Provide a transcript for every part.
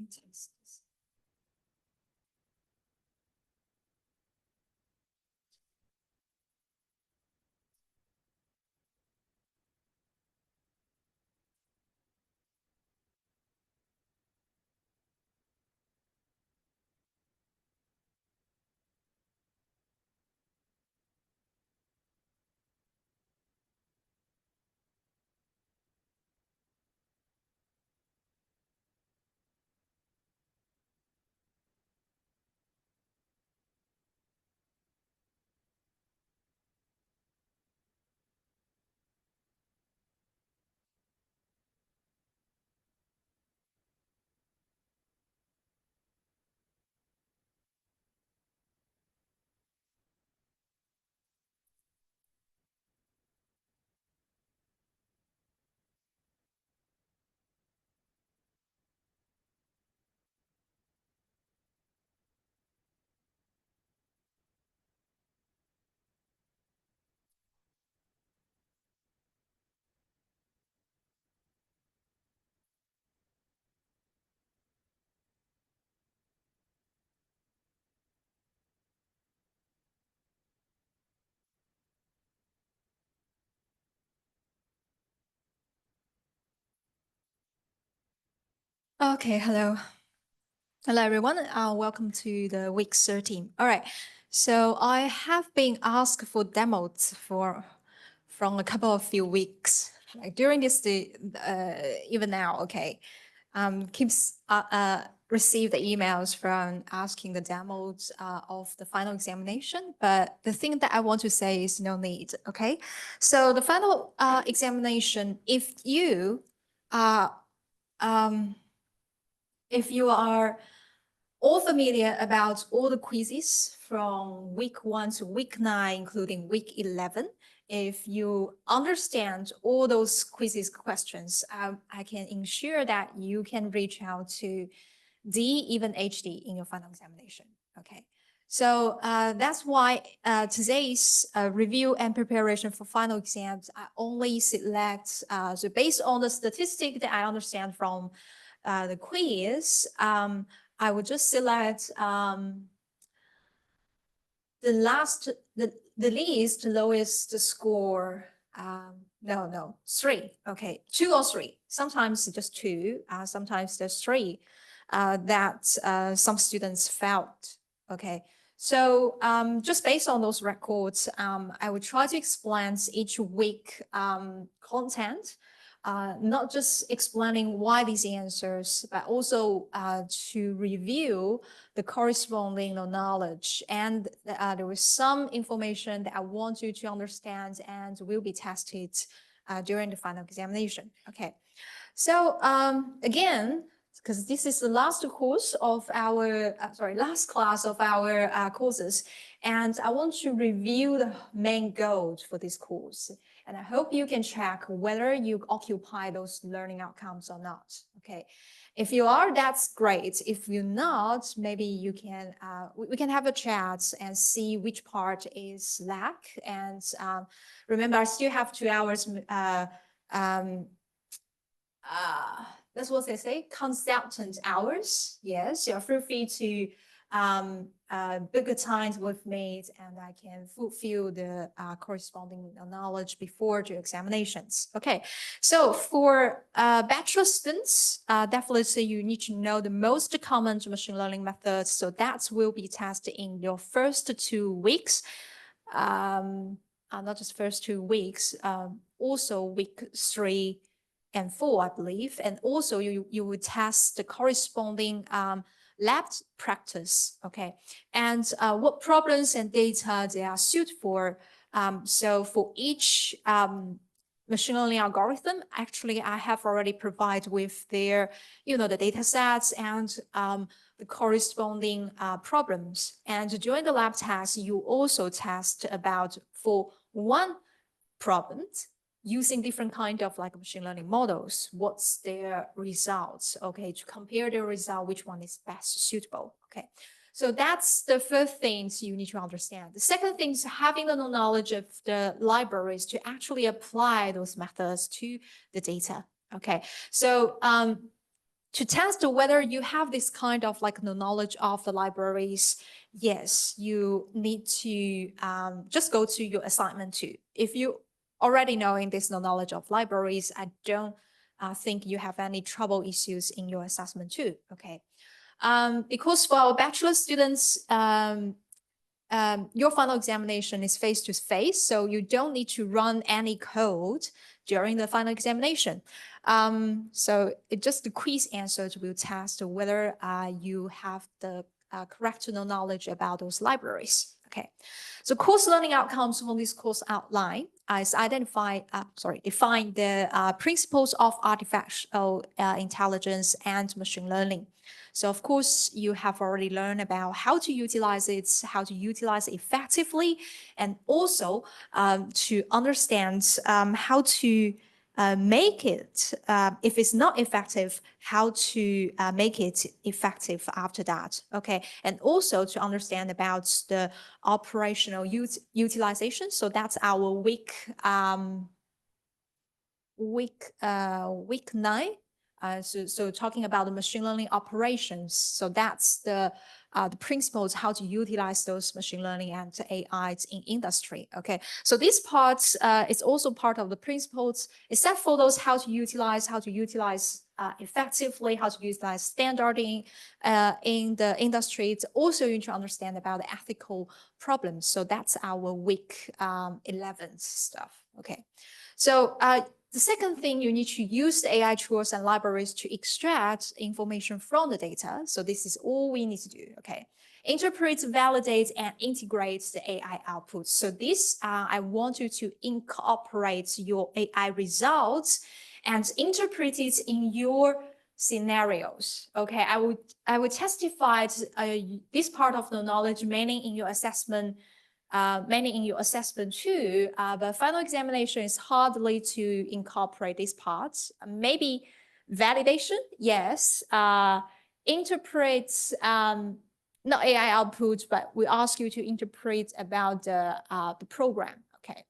me test this. Okay, hello. Hello, everyone. Welcome to the week 13. All right. So I have been asked for demos from a couple of few weeks, like during this day, even now. Okay, keeps receive the emails from asking the demos of the final examination. But the thing that I want to say is no need. Okay, so the final examination, if you are all familiar about all the quizzes from week 1 to week 9, including week 11. If you understand all those quizzes questions, I can ensure that you can reach out to D, even HD in your final examination. Okay. So that's why today's review and preparation for final exams, I only select, so based on the statistic that I understand from the quiz, I would just select the least lowest score. No, 3. Okay, 2 or 3. Sometimes just 2. Sometimes there's 3 that some students felt. Okay, so just based on those records, I would try to explain each week content. Not just explaining why these answers, but also to review the corresponding knowledge. And there was some information that I want you to understand and will be tested during the final examination. Okay, so again, because this is the last course of our, last class of our courses, and I want to review the main goals for this course. And I hope you can check whether you occupy those learning outcomes or not. Okay, if you are, that's great. If you're not, maybe you can we can have a chat and see which part is lack. And remember, I still have 2 hours. That's what they say, consultant hours. Yes, you're free to book a time with me, and I can fulfill the corresponding knowledge before the examinations. Okay, so for bachelor students, definitely you need to know the most common machine learning methods. So that will be tested in your first 2 weeks. Not just first 2 weeks, also week 3 and 4, I believe. And also you would test the corresponding lab practice, okay? And what problems and data they are suited for. So for each machine learning algorithm, actually, I have already provided with their, the data sets and the corresponding problems. And during the lab test, you also test about for one problem, using different kind of like machine learning models, what's their results, okay, to compare their result, which one is best suitable, okay. So that's the first things you need to understand. The second thing is having the knowledge of the libraries to actually apply those methods to the data, okay. So to test whether you have this kind of like the knowledge of the libraries, yes, you need to just go to your assignment 2. If you already knowing this knowledge of libraries, I don't think you have any trouble issues in your assessment 2. Okay, because for our bachelor students, your final examination is face-to-face, so you don't need to run any code during the final examination. So it just the quiz answers will test whether you have the correct knowledge about those libraries. Okay, so course learning outcomes from this course outline is define the principles of artificial intelligence and machine learning. So of course, you have already learned about how to utilize it effectively, and also to understand how to make it, if it's not effective, how to make it effective after that. Okay, and also to understand about the operational utilization. So that's our week 9. So talking about the machine learning operations. So that's the principles how to utilize those machine learning and AI in industry. Okay, so this part is also part of the principles, except for those how to utilize effectively, how to utilize standarding in the industry. It's also you need to understand about the ethical problems. So that's our week 11 stuff. Okay, so the second thing, you need to use the AI tools and libraries to extract information from the data. So this is all we need to do, okay? Interpret, validate, and integrate the AI outputs. So this, I want you to incorporate your AI results and interpret it in your scenarios, okay? I would testify this part of the knowledge mainly in your assessment too, but final examination is hardly to incorporate these parts. Maybe validation, yes. Interpret, not AI output, but we ask you to interpret about the program. Okay,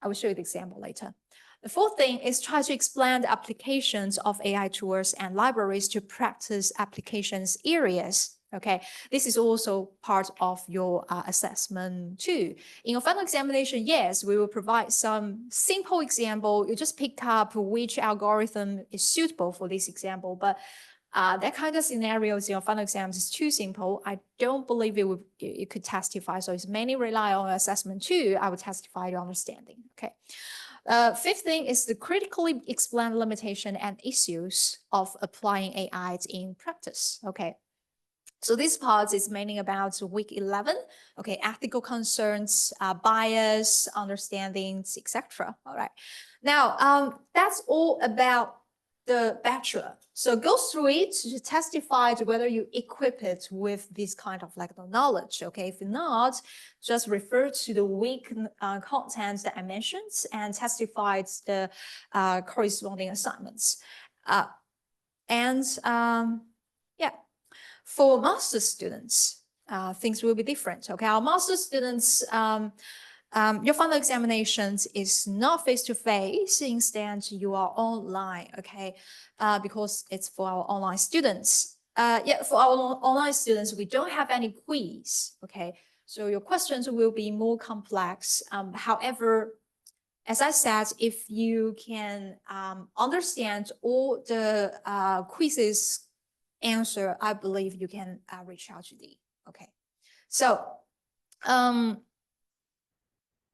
I will show you the example later. The fourth thing is try to explain the applications of AI tools and libraries to practice applications areas. Okay, this is also part of your assessment too. In your final examination, yes, we will provide some simple example. You just pick up which algorithm is suitable for this example, but that kind of scenarios in your final exams is too simple. I don't believe it could testify. So it's mainly rely on assessment too. I would testify your understanding. Okay. Fifth thing is to critically explain limitation and issues of applying AI in practice. Okay. So this part is mainly about week 11, okay, ethical concerns, bias, understandings, etc. All right. Now, that's all about the bachelor. So go through it to testify to whether you equip it with this kind of like the knowledge. Okay, if not, just refer to the week content that I mentioned and testify the corresponding assignments. Yeah. For master students, things will be different. Okay, our master students, your final examinations is not face-to-face. Instead, you are online. Okay, because it's for our online students. Yeah, for our online students, we don't have any quiz. Okay, so your questions will be more complex. However, as I said, if you can understand all the quizzes answer, I believe you can reach out to the, okay. So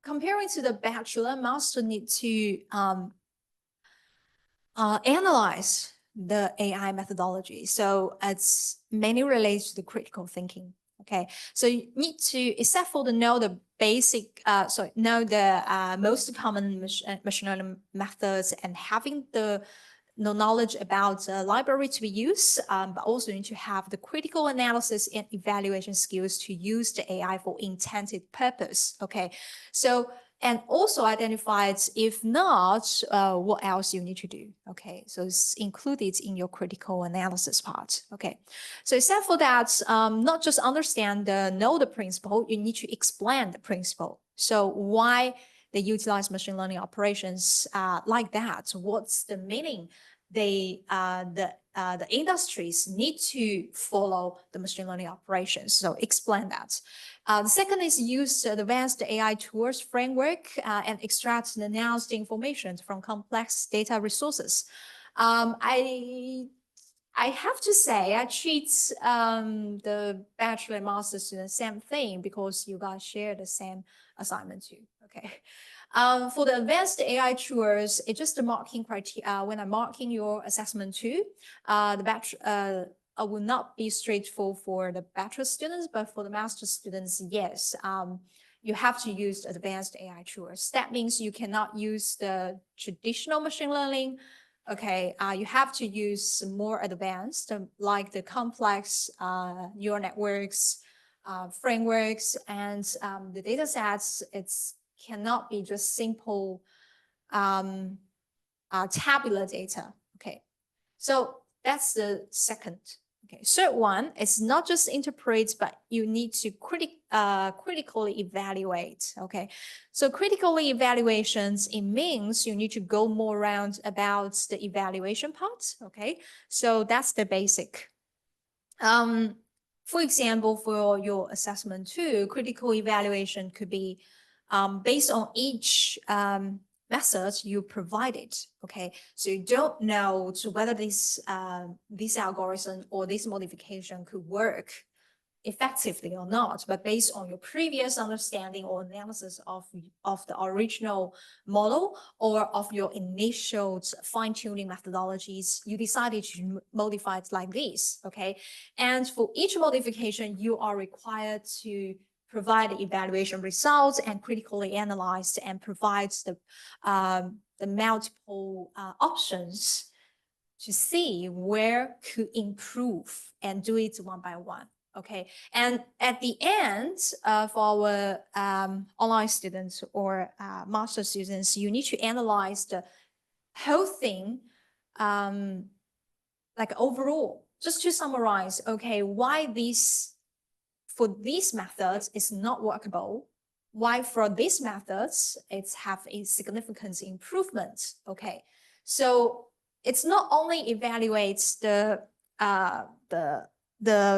comparing to the bachelor, master need to analyze the AI methodology. So it's mainly related to the critical thinking. Okay, so you need to, except for know the basic, know the most common machine learning methods and having the knowledge about the library to be used, but also need to have the critical analysis and evaluation skills to use the AI for intended purpose. Okay, so and also identified, if not, what else you need to do. Okay, so it's included in your critical analysis part. Okay, so except for that, not just understand know the principle, you need to explain the principle. So why they utilize machine learning operations like that? What's the meaning the industries need to follow the machine learning operations. So explain that. The second is use advanced AI tools framework and extract and analyze the information from complex data resources. I have to say, I treat the bachelor and master students same thing because you guys share the same assignment too. Okay. For the advanced AI tools, it's just the marking criteria. When I'm marking your assessment too, the batch will not be straightforward for the bachelor students, but for the master students, yes. You have to use advanced AI tools. That means you cannot use the traditional machine learning. Okay, you have to use more advanced, like the complex neural networks, frameworks, and the data sets. It's cannot be just simple tabular data. Okay, so that's the second. Okay, third one is not just interpret, but you need to critically evaluate. Okay, so critically evaluations, it means you need to go more around about the evaluation part. Okay, so that's the basic. For example, for your assessment too, critical evaluation could be based on each methods you provided. Okay, so you don't know whether this algorithm or this modification could work effectively or not, but based on your previous understanding or analysis of the original model or of your initial fine-tuning methodologies, you decided to modify it like this. Okay, and for each modification, you are required to provide the evaluation results and critically analyze and provide the multiple options to see where could improve and do it one by one. Okay, and at the end for our online students or master students, you need to analyze the whole thing like overall, just to summarize, okay, why this for these methods is not workable, why for these methods it's have a significant improvement. Okay, so it's not only evaluates the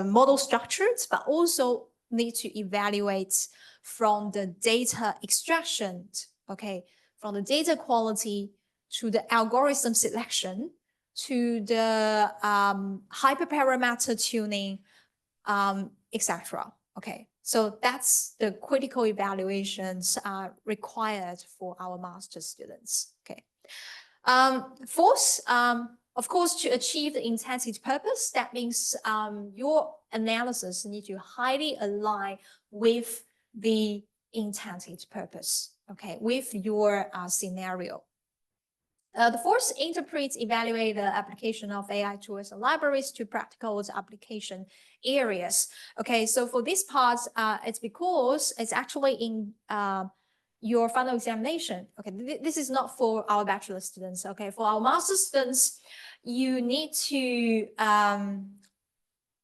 model structures, but also need to evaluate from the data extraction. Okay, from the data quality to the algorithm selection to the hyperparameter tuning, etc. Okay, so that's the critical evaluations required for our master students. Okay, fourth, of course, to achieve the intended purpose, that means your analysis need to highly align with the intended purpose. Okay, with your scenario. The fourth, interpret, evaluate the application of AI tools and libraries to practical application areas. Okay, so for this part, it's because it's actually in your final examination. Okay, this is not for our bachelor students. Okay, for our master students, you need to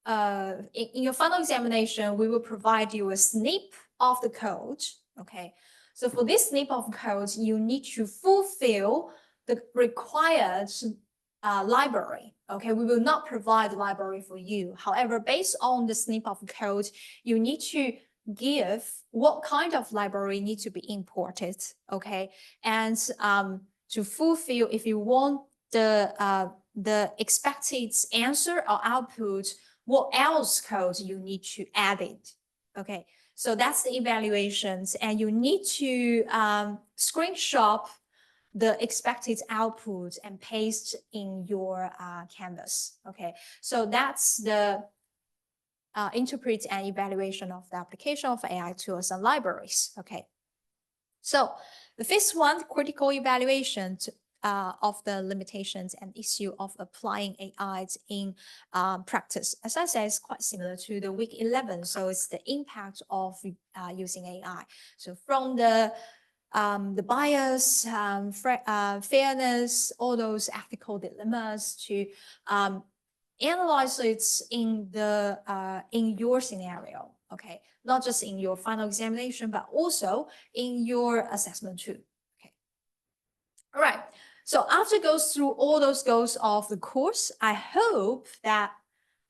in your final examination, we will provide you a snip of the code. Okay, so for this snip of code, you need to fulfill the required library. Okay, we will not provide the library for you. However, based on the snip of code, you need to give what kind of library needs to be imported. Okay, and to fulfill, if you want the expected answer or output, what else code you need to add it. Okay, so that's the evaluations, and you need to screenshot the expected output and paste in your canvas. Okay, so that's the interpret and evaluation of the application of AI tools and libraries. Okay, so the fifth one, critical evaluation of the limitations and issue of applying AI in practice. As I said, it's quite similar to the week 11. So it's the impact of using AI. So from the bias, fairness, all those ethical dilemmas to analyze it in your scenario. Okay, not just in your final examination, but also in your assessment too. Okay, all right. So after goes through all those goals of the course, I hope that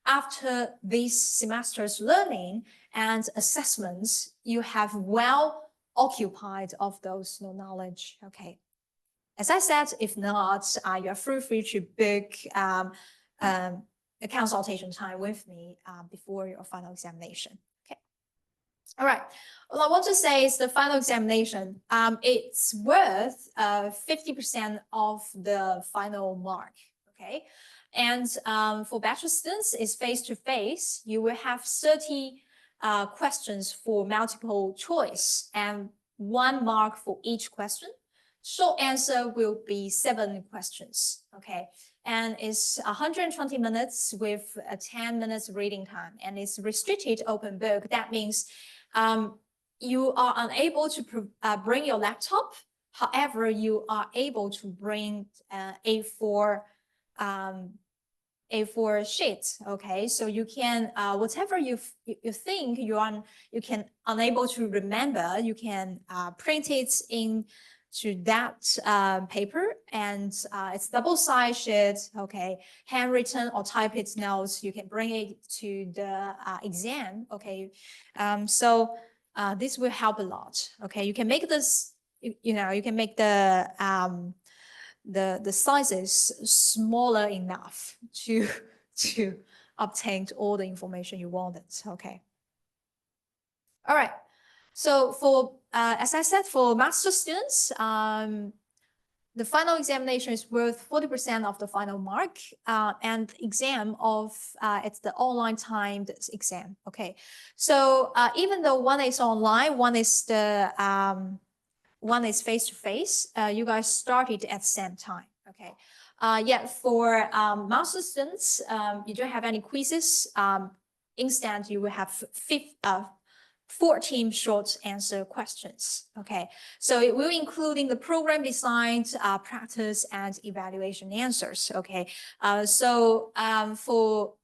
after this semester's learning and assessments, you have well occupied of those knowledge. Okay. As I said, if not, you are free to book a consultation time with me before your final examination. Okay. All right. All I want to say is the final examination, it's worth 50% of the final mark. Okay. And for bachelor students, it's face-to-face. You will have 30 questions for multiple choice and 1 mark for each question. Short answer will be 7 questions. Okay. And it's 120 minutes with a 10 minutes reading time, and it's restricted open book. That means you are unable to bring your laptop. However, you are able to bring A4 sheet. Okay, so you can whatever you think you can unable to remember, you can print it in to that paper, and it's double-sided sheet. Okay, handwritten or typed notes. You can bring it to the exam. Okay, so this will help a lot. Okay, you can make this. You know, you can make the sizes smaller enough to obtain all the information you wanted. Okay. All right. So for as I said, for master students, the final examination is worth 40% of the final mark, and exam of it's the online timed exam. Okay. So even though one is online, one is the one is face-to-face, you guys started at the same time. Okay. Yeah, for master students, you don't have any quizzes. Instead, you will have 14 short answer questions. Okay, so it will including the program design, practice, and evaluation answers. Okay, so for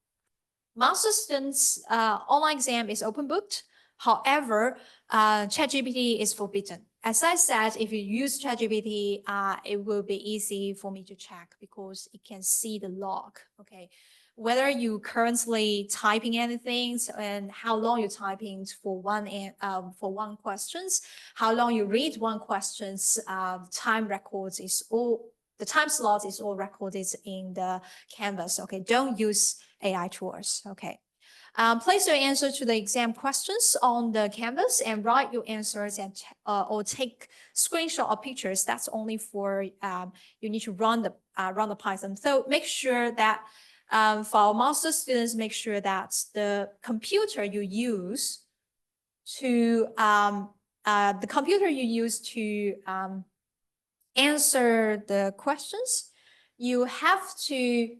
master students, online exam is open booked. However, ChatGPT is forbidden. As I said, if you use ChatGPT, it will be easy for me to check because it can see the log. Okay, whether you currently typing anything and how long you're typing for one questions, how long you read one questions, time records is all, the time slot is all recorded in the Canvas. Okay, don't use AI tools. Okay. Place your answer to the exam questions on the Canvas and write your answers and or take screenshot or pictures. That's only for you need to run the Python. So make sure that for our master students, make sure that the computer you use to answer the questions, you have to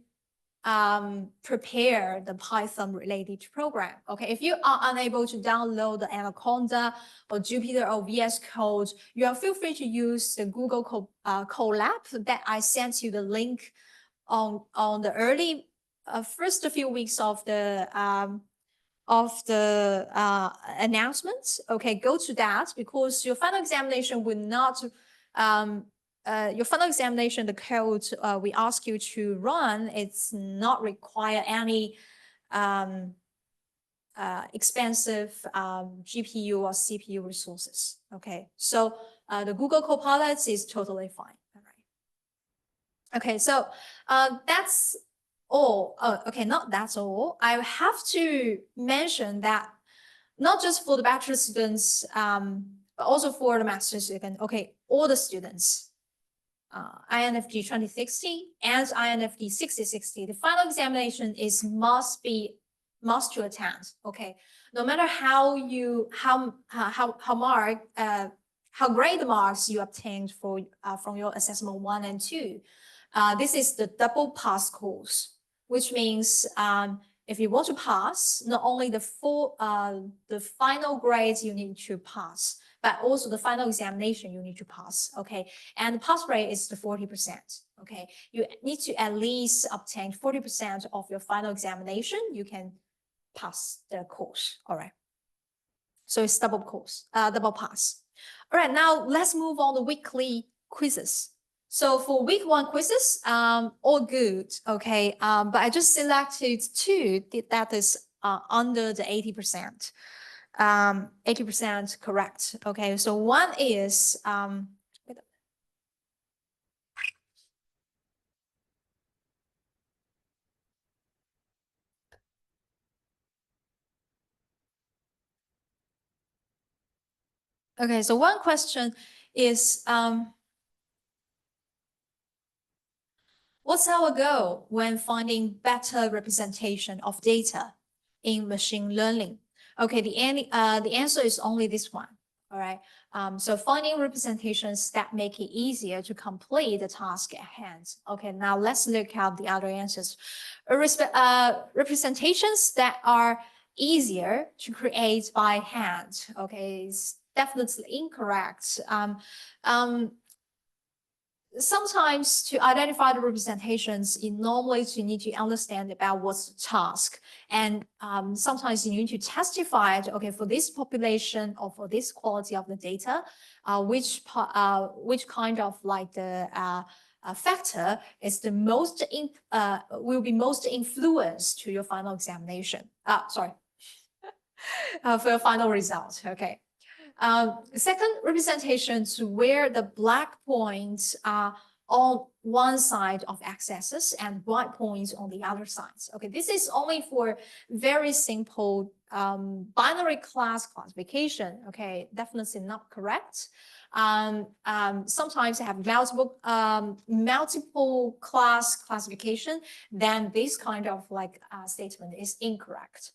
prepare the Python related program. Okay, if you are unable to download the Anaconda or Jupyter or VS Code, you are feel free to use the Google Colab that I sent you the link on the early first few weeks of the announcements. Okay, go to that because your final examination will not your final examination, the code we ask you to run, it's not require any expensive GPU or CPU resources. Okay, so the Google Copilot is totally fine. All right. Okay, so that's all. Okay, not that's all. I have to mention that not just for the bachelor students, but also for the master student. Okay, all the students. INFT 2060 and INFT 6060. The final examination is must to attend. Okay, no matter how great the marks you obtained for from your assessment 1 and 2. This is the double pass course, which means if you want to pass, not only the final grades you need to pass, but also the final examination you need to pass. Okay, and the pass rate is the 40%. Okay, you need to at least obtain 40% of your final examination. You can pass the course. All right. So it's double pass. All right. Now let's move on to weekly quizzes. So for week 1 quizzes, all good, okay. But I just selected 2 that is under the 80%. 80% correct. Okay, so one is okay, so one question is what's our goal when finding better representation of data in machine learning? Okay, the answer is only this one. All right. So finding representations that make it easier to complete the task at hand. Okay, now let's look at the other answers. Representations that are easier to create by hand. Okay, it's definitely incorrect. Sometimes to identify the representations, normally you need to understand about what's the task. And sometimes you need to testify, okay, for this population or for this quality of the data, which kind of like the factor is the most will be most influence to your final examination. For your final result. Okay. Second, representations where the black points are on one side of x-axis and white points on the other sides. Okay, this is only for very simple binary class classification. Okay, definitely not correct. Sometimes have multiple class classification, then this kind of like statement is incorrect.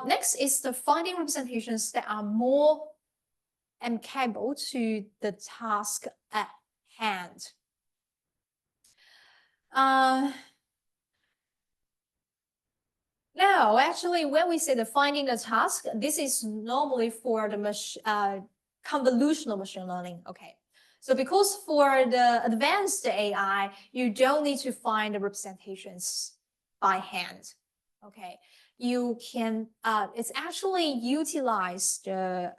Next is the finding representations that are more amicable to the task at hand. Now, actually, when we say the finding the task, this is normally for the convolutional machine learning. Okay. So because for the advanced AI, you don't need to find the representations by hand. Okay. You can, it's actually utilize the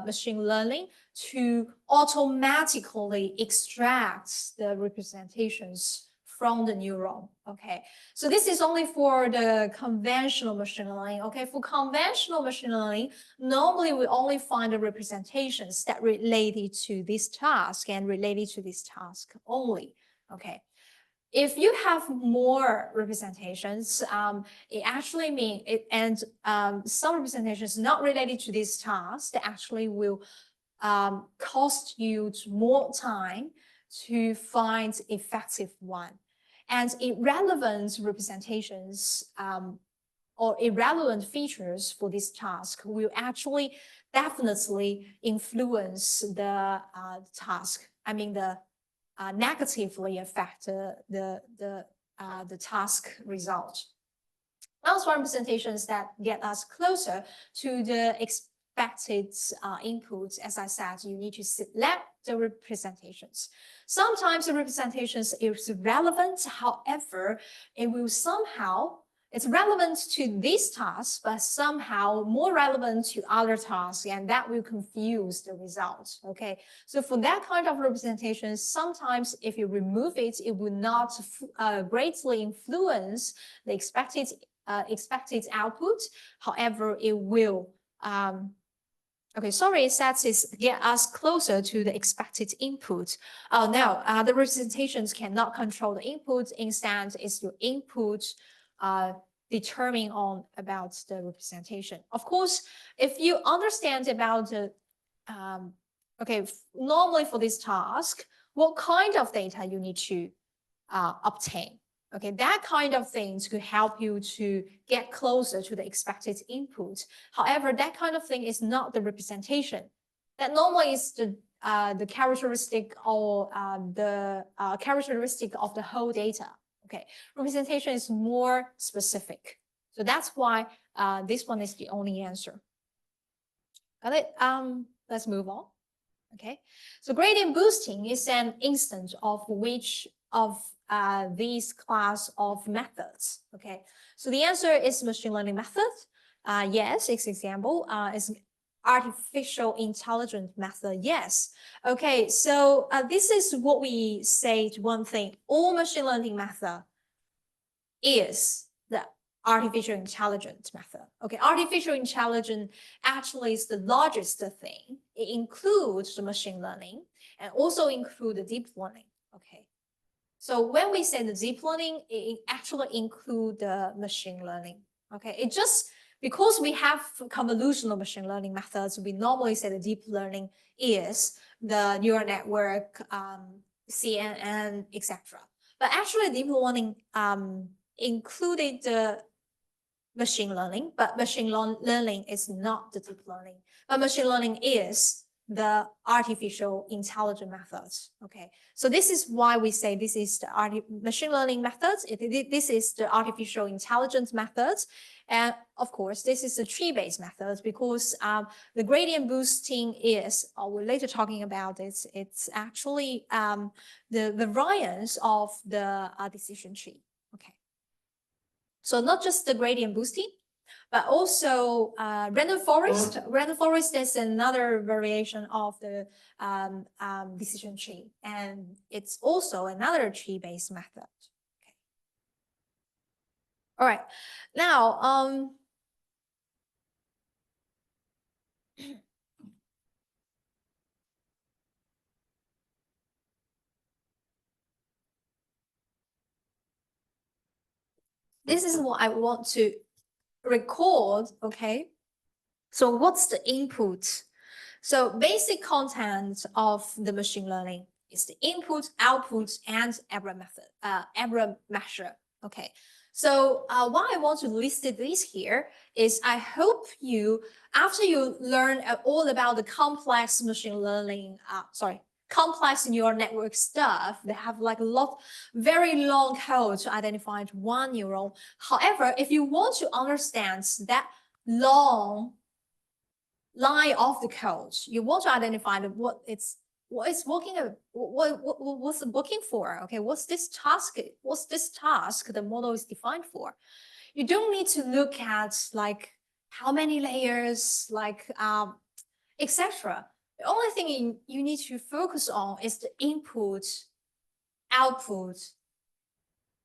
machine learning to automatically extract the representations from the neuron. Okay, so this is only for the conventional machine learning. Okay, for conventional machine learning, normally we only find the representations that related to this task and related to this task only. Okay. If you have more representations, it actually means it, and some representations not related to this task that actually will cost you more time to find effective one. And irrelevant representations or irrelevant features for this task will actually definitely influence the task. I mean the negatively affect the task result. Those representations that get us closer to the expected inputs, as I said, you need to select the representations. Sometimes the representations is relevant, however, it will somehow it's relevant to this task, but somehow more relevant to other tasks, and that will confuse the results. Okay, so for that kind of representation, sometimes if you remove it, it will not greatly influence the expected output. However, it will. Okay, sorry, it says it's get us closer to the expected input. Oh no, the representations cannot control the input. Instead, it's your input determine on about the representation. Of course, if you understand about the, okay, normally for this task, what kind of data you need to obtain. Okay, that kind of things could help you to get closer to the expected input. However, that kind of thing is not the representation. That normally is the characteristic or the characteristic of the whole data. Okay, representation is more specific. So that's why this one is the only answer. Got it? Let's move on. Okay, so gradient boosting is an instance of which of these class of methods. Okay, so the answer is machine learning method. Yes, its example is artificial intelligence method? Yes. Okay, so this is what we say to one thing. All machine learning method is the artificial intelligence method. Okay, artificial intelligence actually is the largest thing. It includes the machine learning and also include the deep learning. Okay, so when we say the deep learning, it actually include the machine learning. Okay, it just because we have convolutional machine learning methods, we normally say the deep learning is the neural network, CNN, etc. But actually, deep learning included the machine learning, but machine learning is not the deep learning. But machine learning is the artificial intelligence methods. Okay, so this is why we say this is the machine learning methods. This is the artificial intelligence methods. And of course, this is the tree-based methods because the gradient boosting is, we're later talking about this, it's actually the variance of the decision tree. Okay. So not just the gradient boosting, but also random forest. Random forest is another variation of the decision tree, and it's also another tree-based method. Okay. All right. Now, this is what I want to record. Okay. So what's the input? So basic content of the machine learning is the input, output, and error method, error measure. Okay. So why I want to list this here is I hope you, after you learn all about the complex machine learning, complex neural network stuff, they have like a lot, very long code to identify one neuron. However, if you want to understand that long line of the code, you want to identify what it's working, what's it working for. Okay, what's this task the model is defined for. You don't need to look at like how many layers, like etc. The only thing you need to focus on is the input, output,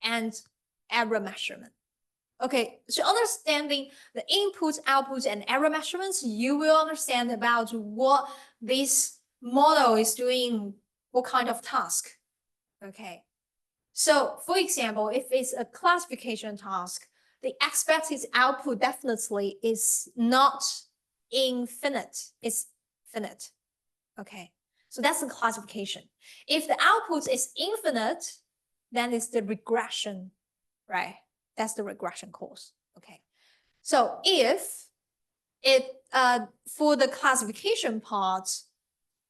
and error measurement. Okay, so understanding the input, output, and error measurements, you will understand about what this model is doing, what kind of task. Okay, so for example, if it's a classification task, the expected output definitely is not infinite, it's finite. Okay, so that's the classification. If the output is infinite, then it's the regression, right? That's the regression course. Okay. So if it for the classification part,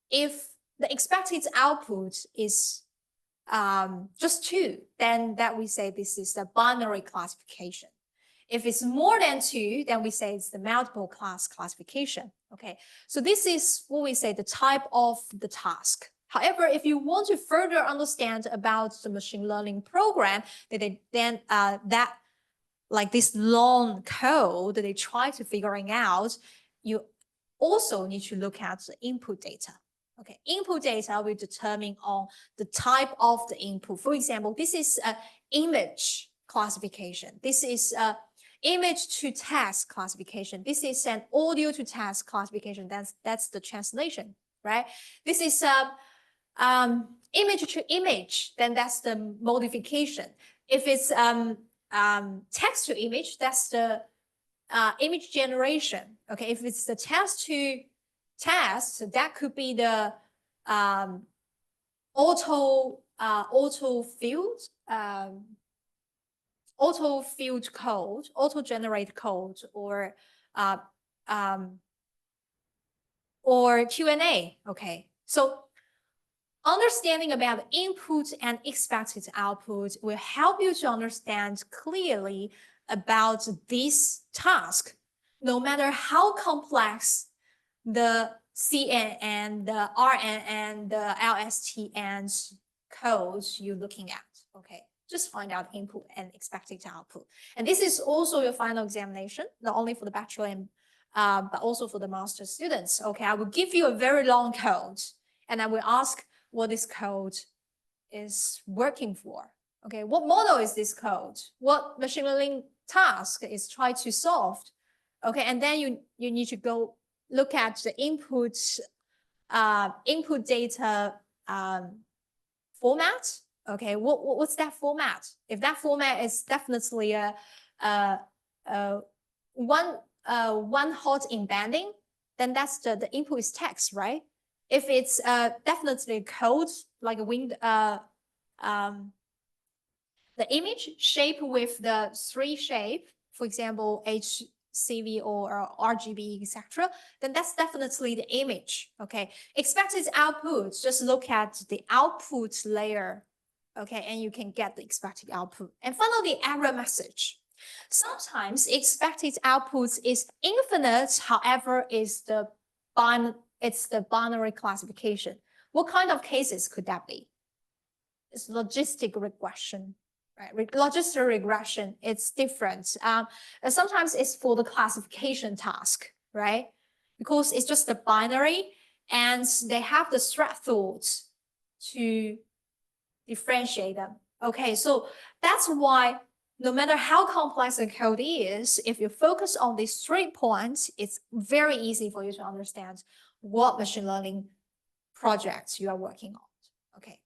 if the expected output is just 2, then that we say this is the binary classification. If it's more than 2, then we say it's the multiple class classification. Okay. So this is what we say the type of the task. However, if you want to further understand about the machine learning program, then that like this long code that they try to figuring out, you also need to look at the input data. Okay, input data will determine on the type of the input. For example, this is an image classification. This is a image to text classification. This is an audio to text classification. That's the translation, right? This is image to image, then that's the modification. If it's text to image, that's the image generation. Okay, if it's the text to text, that could be the auto field code, auto generate code, or Q&A. Okay, so understanding about input and expected output will help you to understand clearly about this task, no matter how complex the CNN, the RNN, the LSTN codes you're looking at. Okay, just find out input and expected output. And this is also your final examination, not only for the bachelor and but also for the master students. Okay, I will give you a very long code and I will ask what this code is working for. Okay, what model is this code? What machine learning task is trying to solve? Okay, and then you need to go look at the input data format. Okay, what's that format? If that format is definitely a one hot embedding, then that's the input is text, right? If it's definitely code like a the image shape with the three shape, for example, HCV or RGB, etc., then that's definitely the image. Okay, expected output, just look at the output layer. Okay, and you can get the expected output. And finally, the error message. Sometimes expected output is infinite, however, it's the binary classification. What kind of cases could that be? It's logistic regression, right? Logistic regression, it's different. Sometimes it's for the classification task, right? Because it's just a binary and they have the threshold to differentiate them. Okay, so that's why no matter how complex the code is, if you focus on these 3 points, it's very easy for you to understand what machine learning projects you are working on. Okay,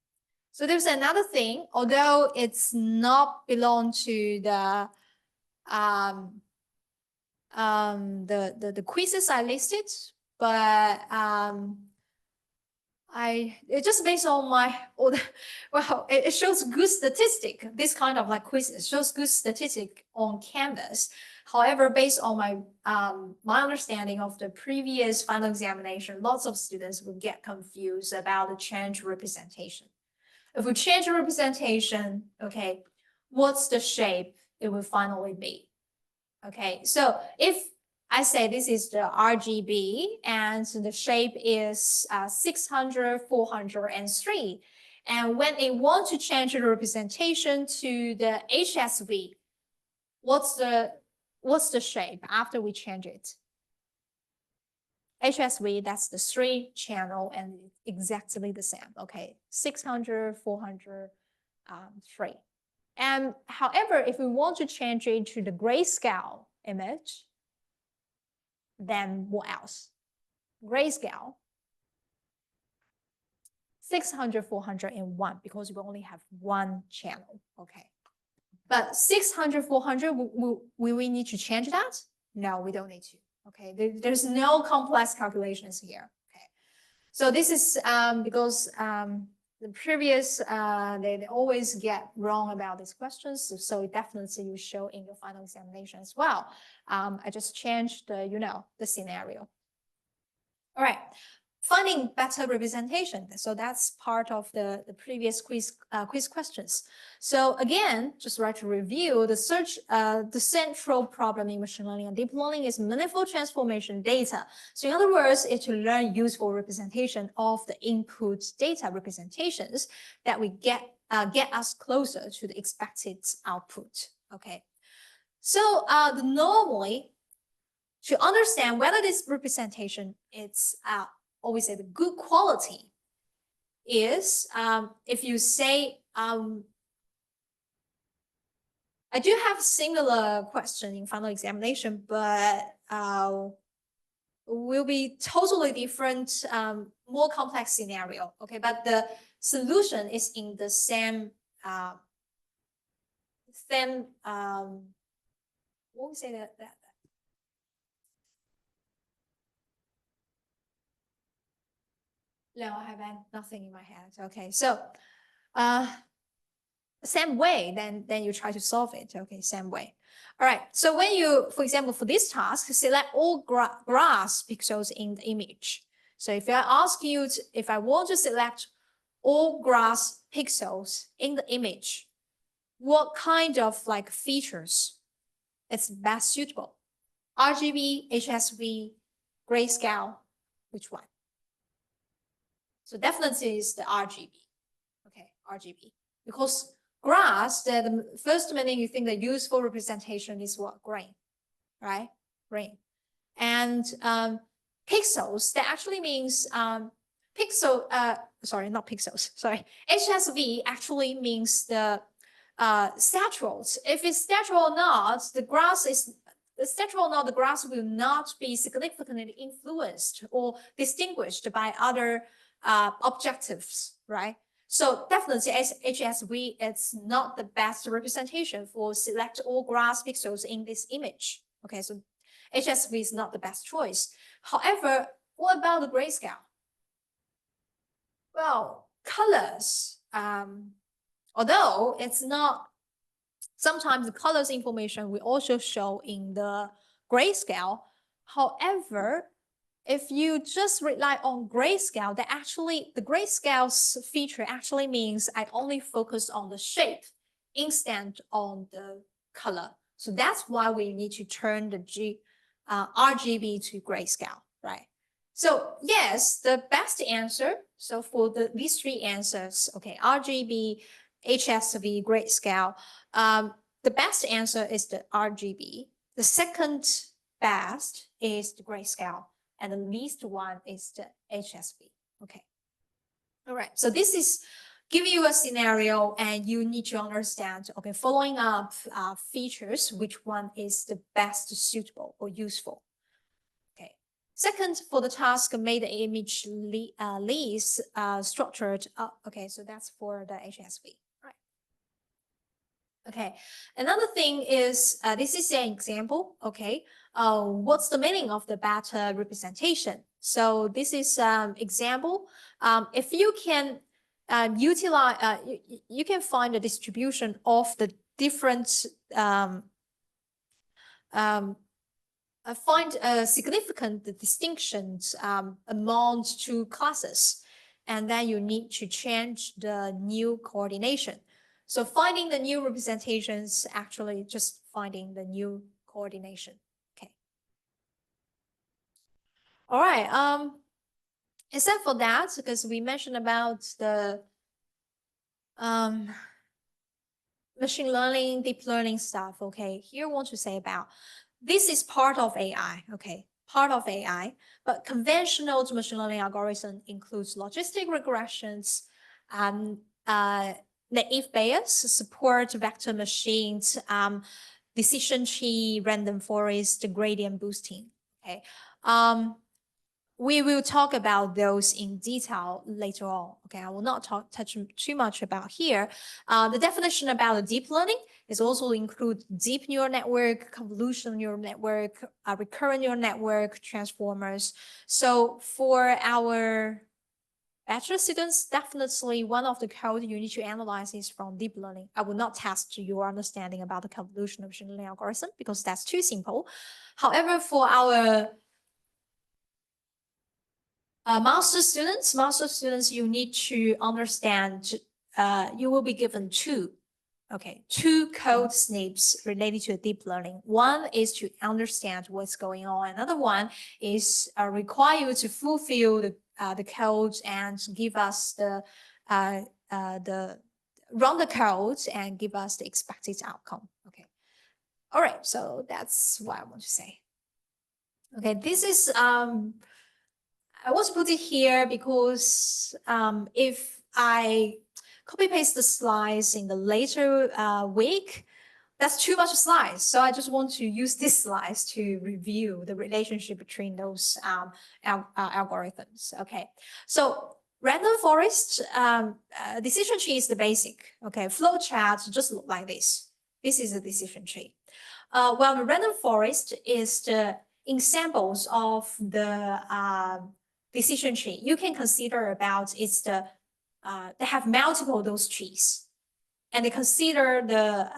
so there's another thing, although it's not belong to the quizzes I listed, but it just based on my well, it shows good statistic. This kind of like quizzes shows good statistic on Canvas. However, based on my my understanding of the previous final examination, lots of students will get confused about the change representation. If we change the representation, okay, what's the shape it will finally be? Okay, so if I say this is the RGB and the shape is 600, 400, and 3. And when they want to change the representation to the HSV, what's the shape after we change it? HSV, that's the 3 channel and exactly the same. Okay, 600, 400, 3. And however, if we want to change it to the grayscale image, then what else? Grayscale, 600, 400, and 1, because we only have 1 channel. Okay. But 600, 400, will we need to change that? No, we don't need to. Okay. There's no complex calculations here. Okay. So this is because the previous, they always get wrong about these questions. So it definitely will show in your final examination as well. I just changed the, the scenario. All right, finding better representation. So that's part of the previous quiz questions. So again, just like to review the central problem in machine learning and deep learning is manifold transformation data. So in other words, it's to learn useful representation of the input data representations that we get us closer to the expected output. Okay. So normally, to understand whether this representation is always say the good quality is if you say I do have similar question in final examination, but will be totally different, more complex scenario. Okay, but the solution is in the same what we say that no, I have nothing in my head. Okay, so same way, then you try to solve it. Okay, same way. All right, so when you, for example, for this task, select all grass pixels in the image. So if I ask you, if I want to select all grass pixels in the image, what kind of like features is best suitable? RGB, HSV, grayscale, which one? So definitely is the RGB. Okay, RGB. Because grass, the first meaning you think the useful representation is what? Green, right? Green. And pixels, that actually means sorry, not pixels, sorry. HSV actually means the statures. If it's stature or not, the grass will not be significantly influenced or distinguished by other objectives, right? So definitely HSV is not the best representation for select all grass pixels in this image. Okay, so HSV is not the best choice. However, what about the grayscale? Well, colors, although it's not, sometimes the colors information will also show in the grayscale. However, if you just rely on grayscale, that actually the grayscale's feature actually means I only focus on the shape instead on the color. So that's why we need to turn the RGB to grayscale, right? So yes, the best answer. So for these three answers, okay, RGB, HSV, grayscale. The best answer is the RGB. The second best is the grayscale, and the least one is the HSV. Okay. All right. So this is give you a scenario, and you need to understand. Okay, following up features, which one is the best suitable or useful. Okay. Second, for the task, make the image least structured. Okay, so that's for the HSV. Okay, another thing is, this is an example, okay? What's the meaning of the beta representation? So this is example. If you can utilize, you can find the distribution of the different, find significant distinctions among two classes, and then you need to change the new coordination. So finding the new representations, actually just finding the new coordination. Okay. All right. Except for that, because we mentioned about the machine learning, deep learning stuff. Okay. Here I want to say about this is part of AI. Okay. Part of AI, but conventional machine learning algorithm includes logistic regressions, naive Bayes, support vector machines, decision tree, random forest, gradient boosting. Okay. We will talk about those in detail later on. Okay, I will not touch too much about here. The definition about the deep learning is also include deep neural network, convolutional neural network, recurrent neural network, transformers. So for our bachelor students, definitely one of the code you need to analyze is from deep learning. I will not test your understanding about the convolutional machine learning algorithm because that's too simple. However, for our master students, you need to understand, you will be given two code snips related to deep learning. One is to understand what's going on. Another one is require you to fulfill the code and give us run the code and give us the expected outcome. Okay. All right. So that's what I want to say. Okay. This is, I want to put it here because if I copy paste the slides in the later week, that's too much slides. So I just want to use these slides to review the relationship between those algorithms. Okay, so random forest decision tree is the basic. Okay, flow chart just look like this. This is a decision tree. Well, the random forest is the examples of the decision tree. You can consider about it's the they have multiple those trees, and they consider the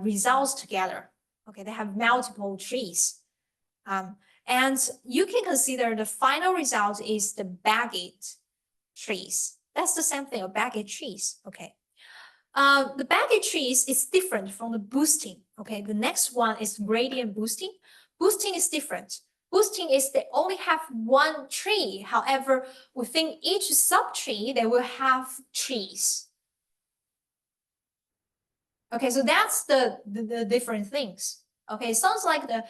results together. Okay, they have multiple trees, and you can consider the final result is the bagged trees. That's the same thing, bagged trees. Okay, the bagged trees is different from the boosting. Okay, the next one is gradient boosting. Boosting is different. Boosting is they only have one tree. However, within each subtree, they will have trees. Okay, so that's the different things. Okay, sounds like the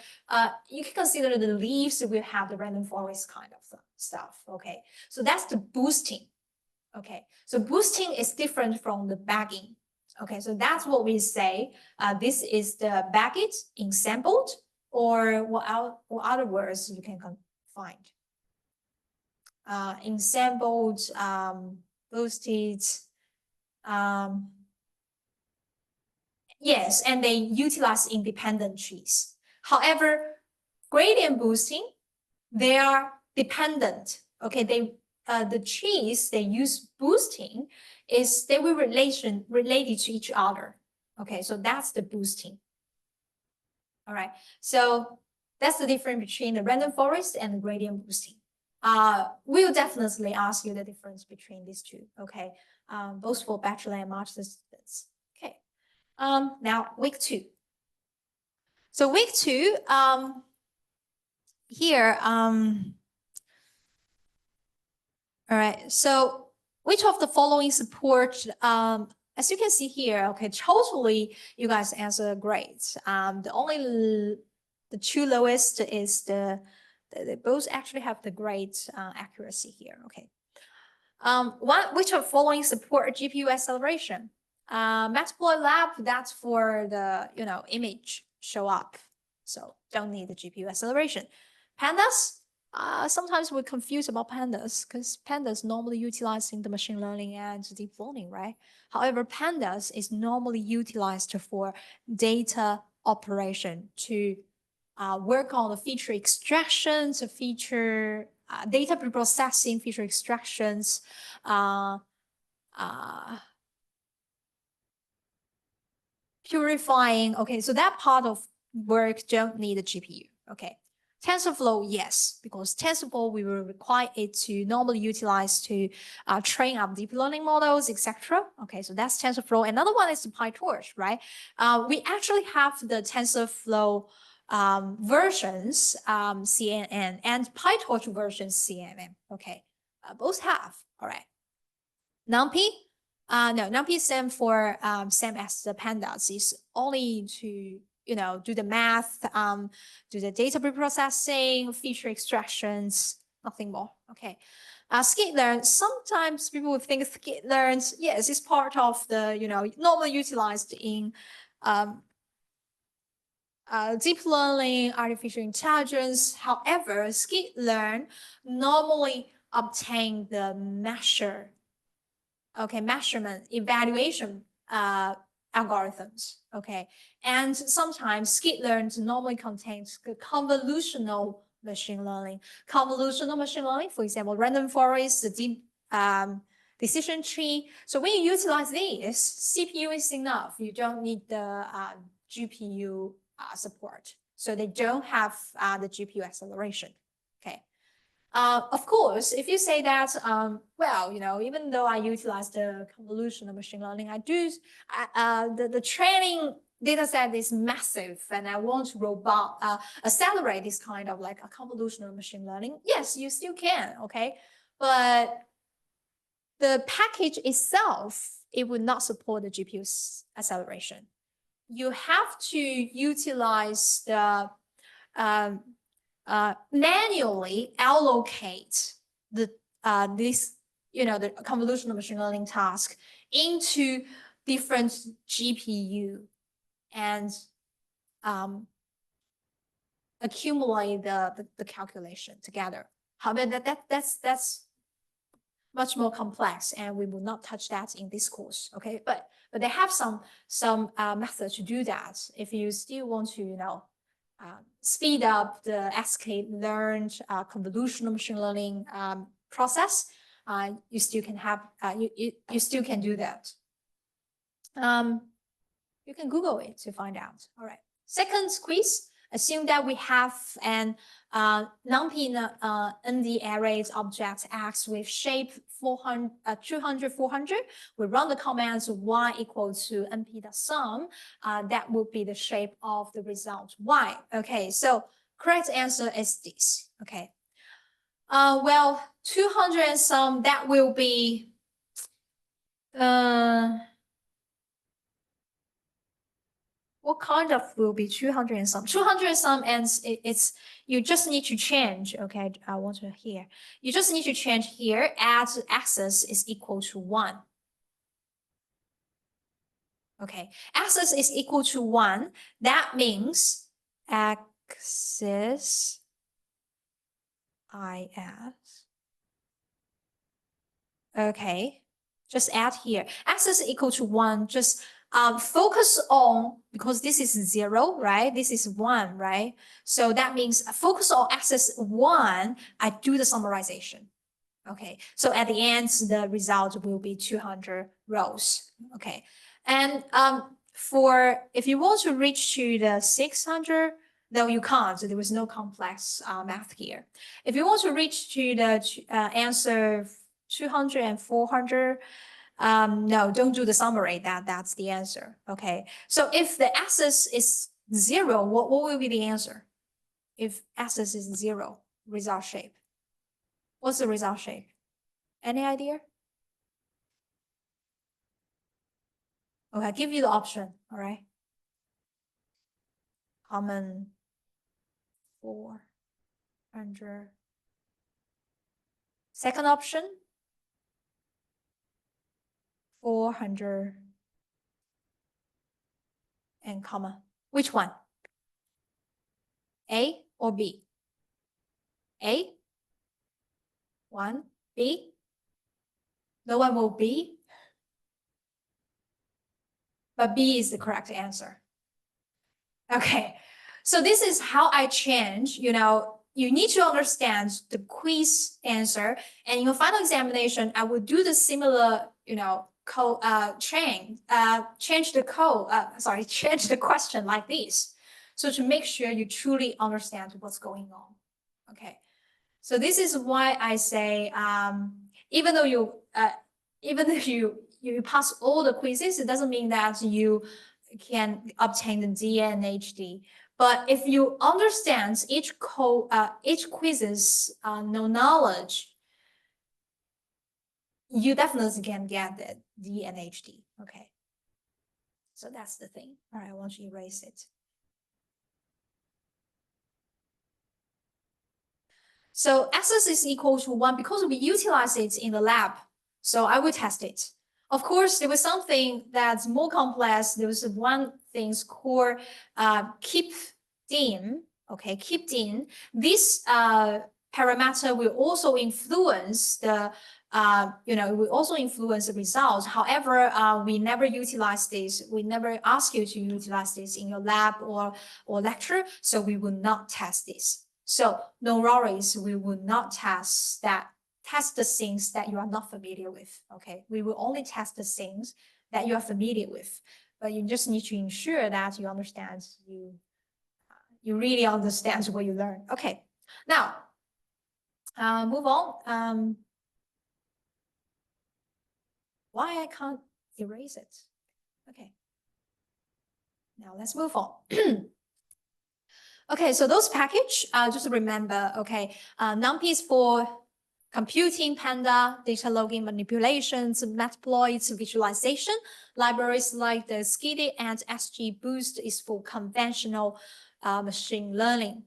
you can consider the leaves will have the random forest kind of stuff. Okay, so that's the boosting. Okay, so boosting is different from the bagging. Okay, so that's what we say. This is the bagged, ensembled, or what other words you can find. Ensembled, boosted, yes, and they utilize independent trees. However, gradient boosting, they are dependent. Okay, the trees they use boosting is they will related to each other. Okay, so that's the boosting. All right, so that's the difference between the random forest and the gradient boosting. We'll definitely ask you the difference between these two. Okay, both for bachelor and master students. Okay, now week 2. So week 2, here, all right, so which of the following support, as you can see here, okay, totally you guys answer great. The 2 lowest is they both actually have the great accuracy here, okay. Which of the following support GPU acceleration? Matplotlib, that's for the, image show up. So don't need the GPU acceleration. Pandas, sometimes we're confused about pandas because pandas normally utilizing the machine learning and deep learning, right? However, pandas is normally utilized for data operation to work on the feature extractions, feature data preprocessing, feature extractions, purifying. Okay, so that part of work don't need a GPU. Okay. TensorFlow, yes, because TensorFlow we will require it to normally utilize to train up deep learning models, etc. Okay, so that's TensorFlow. Another one is the PyTorch, right? We actually have the TensorFlow versions, CNN, and PyTorch versions, CNN. Okay, both have. All right. NumPy, no, NumPy same for same as the pandas. Is only to do the math, do the data preprocessing, feature extractions, nothing more. Okay. Skitlearn, sometimes people would think skitlearn, yes, it's part of the, normally utilized in deep learning, artificial intelligence. However, skitlearn normally obtain the measurement evaluation algorithms. Okay, and sometimes skitlearn normally contains convolutional machine learning. Convolutional machine learning, for example, random forest, the deep decision tree. So when you utilize these, CPU is enough. You don't need the GPU support. So they don't have the GPU acceleration. Okay. Of course, if you say that, well, even though I utilize the convolutional machine learning, I do, the training data set is massive and I want to accelerate this kind of like a convolutional machine learning. Yes, you still can, okay? But the package itself, it would not support the GPU acceleration. You have to utilize the manually allocate the the convolutional machine learning task into different GPU and accumulate the calculation together. However, that's much more complex, and we will not touch that in this course. Okay, but they have some methods to do that. If you still want to speed up the sklearn convolutional machine learning process, you still can have you still can do that. You can Google it to find out. All right. Second quiz. Assume that we have an NumPy ND arrays object X with shape 200, 400. We run the commands y equal to np.sum. That would be the shape of the result y. Okay, so correct answer is this. Okay. Well, 200 and some, that will be What kind of will be 200 and some? 200 and some, and it's you just need to change. Okay, I want to hear. You just need to change here as axis is equal to 1. Okay, axis is equal to 1. That means axis is. Okay, just add here. Axis is equal to 1. Just focus on, because this is 0, right? This is 1, right? So that means focus on axis 1. I do the summarization. Okay, so at the end, the result will be 200 rows. Okay, and for if you want to reach to the 600, no, you can't. There was no complex math here. If you want to reach to the answer 200 and 400, no, don't do the summary. That's the answer. Okay, so if the axis is 0, what will be the answer? If axis is 0, result shape. What's the result shape? Any idea? Okay, I'll give you the option. All right. Common 400. Second option, 400 and comma. Which one? A or B? A? 1. B? No one will B? But B is the correct answer. Okay, so this is how I change. You need to understand the quiz answer, and in your final examination, I will do the similar, change the question like this. So to make sure you truly understand what's going on. Okay, so this is why I say, even though you pass all the quizzes, it doesn't mean that you can obtain the D and HD. But if you understand each quizz's no knowledge, you definitely can get the D and HD. Okay. So that's the thing. All right, I want to erase it. So axis is equal to 1 because we utilize it in the lab. So I will test it. Of course, there was something that's more complex. There was one thing's called keep dim. Okay, keep dim. This parameter will also influence the will also influence the results. However, we never utilize this. We never ask you to utilize this in your lab or lecture. So we will not test this. So no worries, we will not test the things that you are not familiar with. Okay, we will only test the things that you are familiar with, but you just need to ensure that you understand, you really understand what you learn. Okay, now move on. Why I can't erase it? Okay, now let's move on. Okay, so those package, just remember, okay, NumPy is for computing, Panda, data logging, manipulations, Matploit, visualization. Libraries like the Skitty and XGBoost is for conventional machine learning.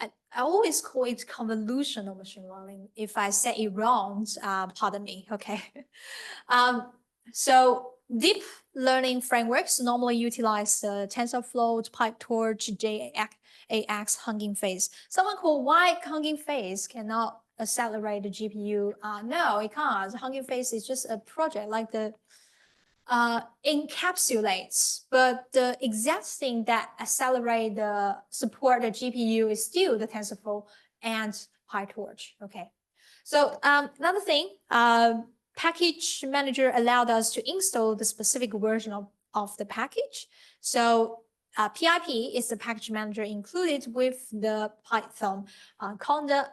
I always call it convolutional machine learning. If I say it wrong, pardon me, okay? So deep learning frameworks normally utilize TensorFlow, PyTorch, JAX, Hugging Face. Someone called why Hugging Face cannot accelerate the GPU? No, it can't. Hugging Face is just a project like the encapsulates, but the exact thing that accelerate the support the GPU is still the TensorFlow and PyTorch. Okay, so another thing, package manager allowed us to install the specific version of the package. So PIP is the package manager included with the Python. Conda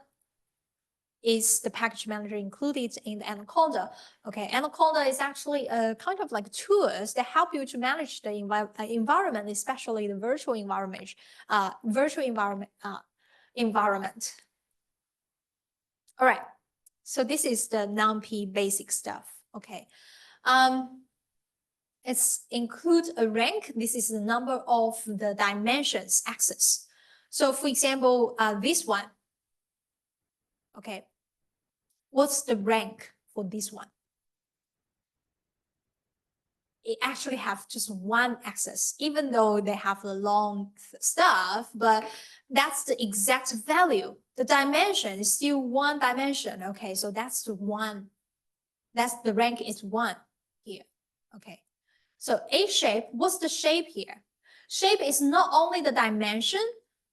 is the package manager included in the Anaconda. Okay, Anaconda is actually a kind of like tools that help you to manage the environment, especially the virtual environment. All right, so this is the NumPy basic stuff. Okay, It's include a rank. This is the number of the dimensions axis. So for example, this one. Okay. What's the rank for this one? It actually have just one axis, even though they have the long stuff, but that's the exact value. The dimension is still one dimension. Okay, so that's the one. That's the rank is one here. Okay. So A shape, what's the shape here? Shape is not only the dimension,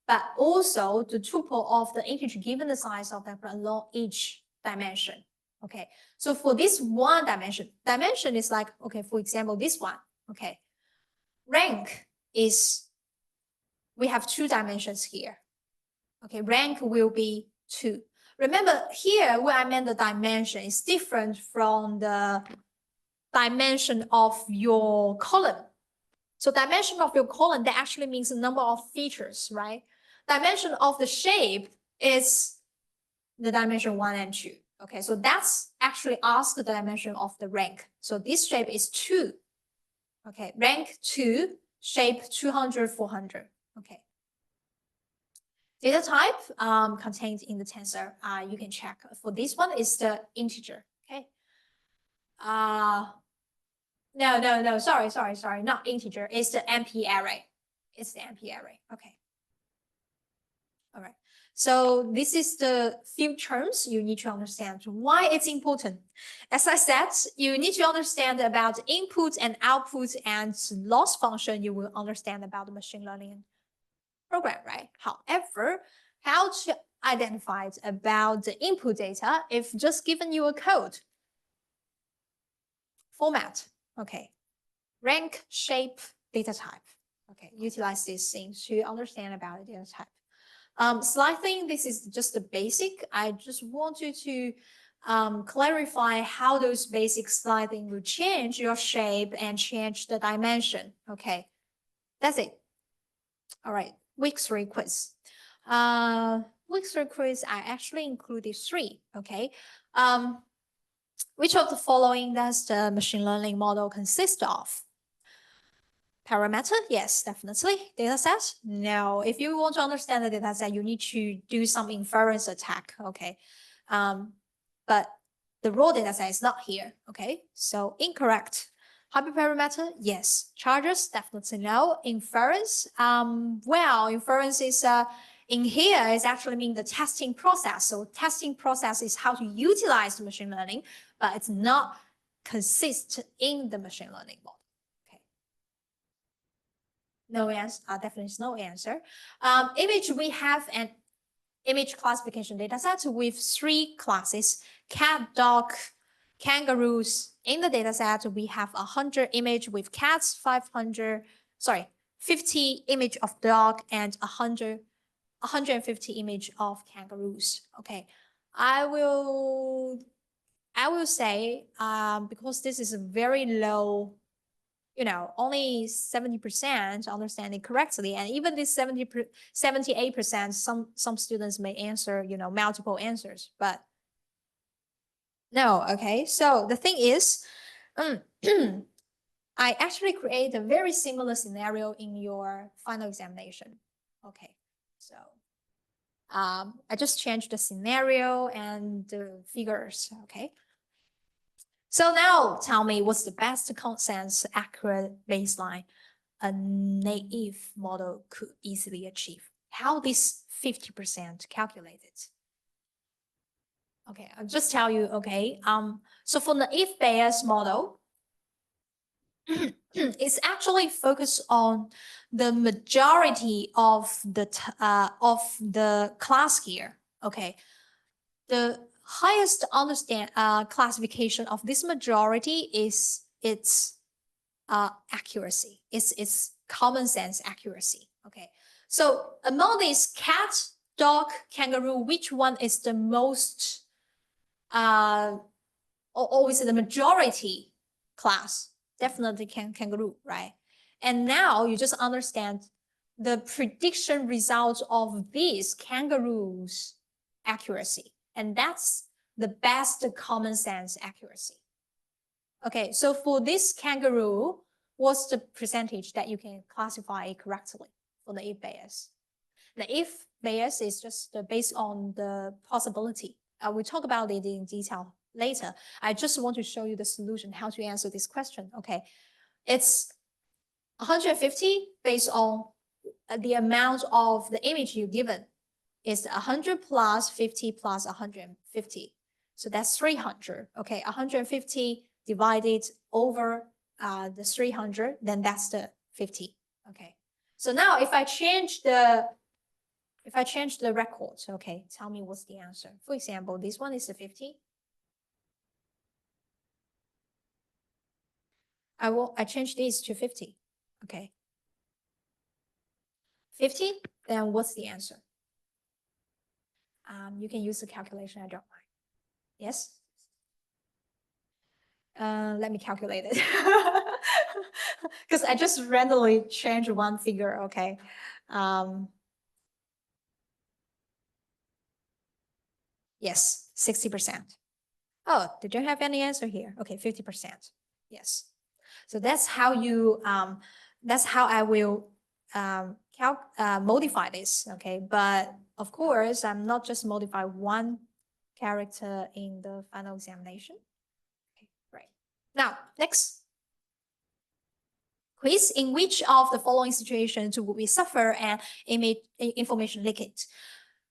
but also the tuple of the integer given the size of that along each dimension. Okay, so for this one dimension is like, okay, for example, this one, okay. Rank is, we have two dimensions here. Okay, rank will be 2. Remember here, where I meant the dimension is different from the dimension of your column. So dimension of your column, that actually means the number of features, right? Dimension of the shape is the dimension 1 and 2. Okay, so that's actually ask the dimension of the rank. So this shape is 2. Okay, rank 2, shape 200, 400. Okay. Data type contained in the tensor, you can check. For this one is the integer. Okay. No, sorry, not integer. It's the MP array. It's the MP array. Okay. All right. So this is the few terms you need to understand why it's important. As I said, you need to understand about input and output and loss function. You will understand about the machine learning program, right? However, how to identify about the input data if just given you a code? Format, okay. Rank, shape, data type. Okay, utilize these things to understand about the data type. Slicing, this is just the basic. I just want you to clarify how those basic slicing will change your shape and change the dimension. Okay, that's it. All right, week 3 quiz. Week 3 quiz, I actually included 3. Okay. Which of the following does the machine learning model consist of? Parameter? Yes, definitely. Dataset? No. If you want to understand the dataset, you need to do some inference attack. Okay. But the raw dataset is not here. Okay. So incorrect. Hyperparameter? Yes. Charges? Definitely no. Inference? Well, inference is in here is actually mean the testing process. So testing process is how to utilize the machine learning, but it's not consist in the machine learning model. No answer, definitely is no answer. Image, we have an image classification dataset with 3 classes: cat, dog, kangaroos. In the dataset, we have 100 image with cats, 50 image of dog, and 150 image of kangaroos. Okay, I will say because this is a very low, only 70% understand it correctly. And even this 78%, some students may answer, multiple answers, but no, okay. So the thing is, I actually create a very similar scenario in your final examination. Okay, so I just changed the scenario and the figures, okay. So now tell me, what's the best consensus accurate baseline a naive model could easily achieve? How this 50% calculated? Okay, I'll just tell you, okay. So for naive Bayes model, it's actually focused on the majority of the class here. Okay, the highest classification of this majority is its accuracy. It's common sense accuracy. Okay, so among these cat, dog, kangaroo, which one is the most always the majority class? Definitely kangaroo, right? And now you just understand the prediction results of these kangaroos accuracy, and that's the best common sense accuracy. Okay, so for this kangaroo, what's the percentage that you can classify it correctly for the if bias? The if bias is just based on the possibility. We'll talk about it in detail later. I just want to show you the solution, how to answer this question. Okay, it's 150 based on the amount of the image you given is 100 plus 50 plus 150. So that's 300. Okay, 150 divided over the 300, then that's the 50. Okay, so now if I change the record, okay, tell me what's the answer. For example, this one is a 50. I change this to 50. Okay. 50, then what's the answer? You can use the calculation, I don't mind. Yes? Let me calculate it. Because I just randomly changed one figure, okay. Yes, 60%. Oh, did you have any answer here? Okay, 50%. Yes. So that's how you, that's how I will modify this, okay? But of course, I'm not just modify one character in the final examination. Okay, right. Now, next. Quiz: in which of the following situations would we suffer an information leakage?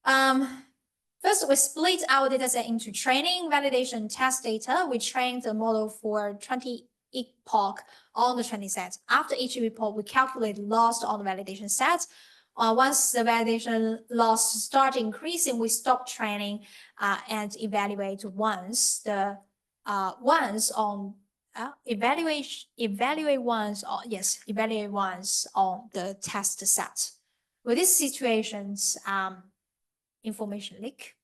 First, we split our dataset into training, validation, test data. We trained the model for 20 epoch on the training set. After each epoch, we calculate loss on the validation set. Once the validation loss start increasing, we stop training and evaluate once the once on evaluate once on the test set. With these situations, information leak.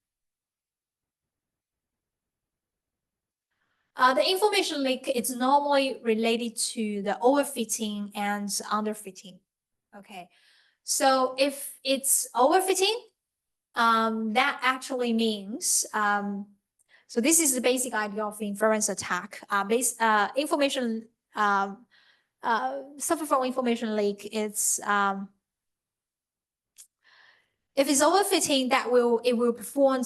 The information leak is normally related to the overfitting and underfitting. Okay, so if it's overfitting, that actually means so this is the basic idea of inference attack. Information suffer from information leak. It's if it's overfitting, it will perform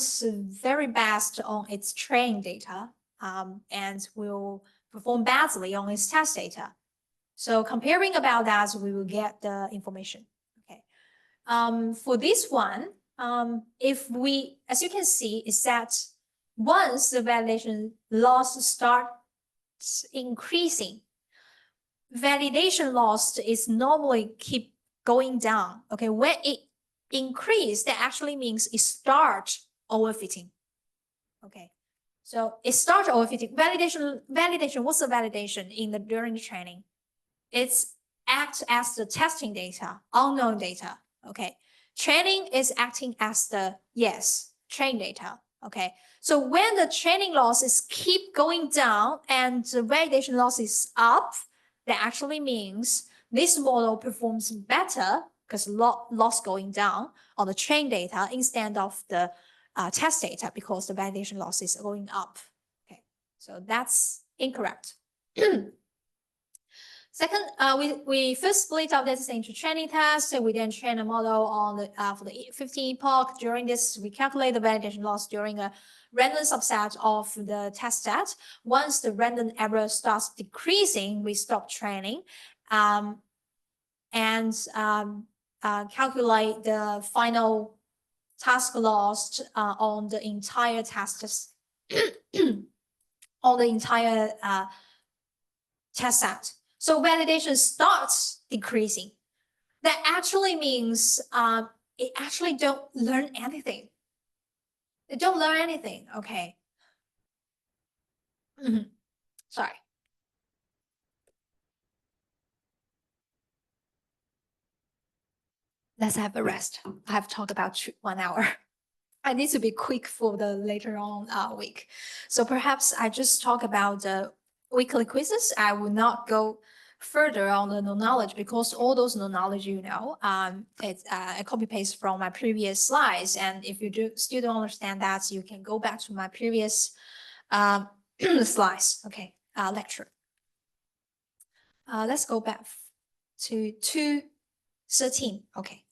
very best on its training data and will perform badly on its test data. So comparing about that, we will get the information. Okay. For this one, if we, as you can see, is that once the validation loss starts increasing, validation loss is normally keep going down. Okay, when it increase, that actually means it starts overfitting. Okay, so it starts overfitting. Validation. What's the validation during the training? It's act as the testing data, unknown data. Okay, training is acting as the train data. Okay, so when the training losses keep going down and the validation loss is up, that actually means this model performs better because loss going down on the train data instead of the test data because the validation loss is going up. Okay, so that's incorrect. Second, we first split our data into training tests. So we then train a model on the for the 15 epoch. During this, we calculate the validation loss during a random subset of the test set. Once the random error starts decreasing, we stop training and calculate the final task loss on the entire test on the entire test set. So validation starts decreasing. That actually means it actually don't learn anything. They don't learn anything. Okay. Sorry. Let's have a rest. I have talked about 1 hour. I need to be quick for the later on week. So perhaps I just talk about the weekly quizzes. I will not go further on the knowledge because all those knowledge, it's a copy paste from my previous slides. And if you still don't understand that, you can go back to my previous slides. Okay, lecture. Let's go back to 213. Okay.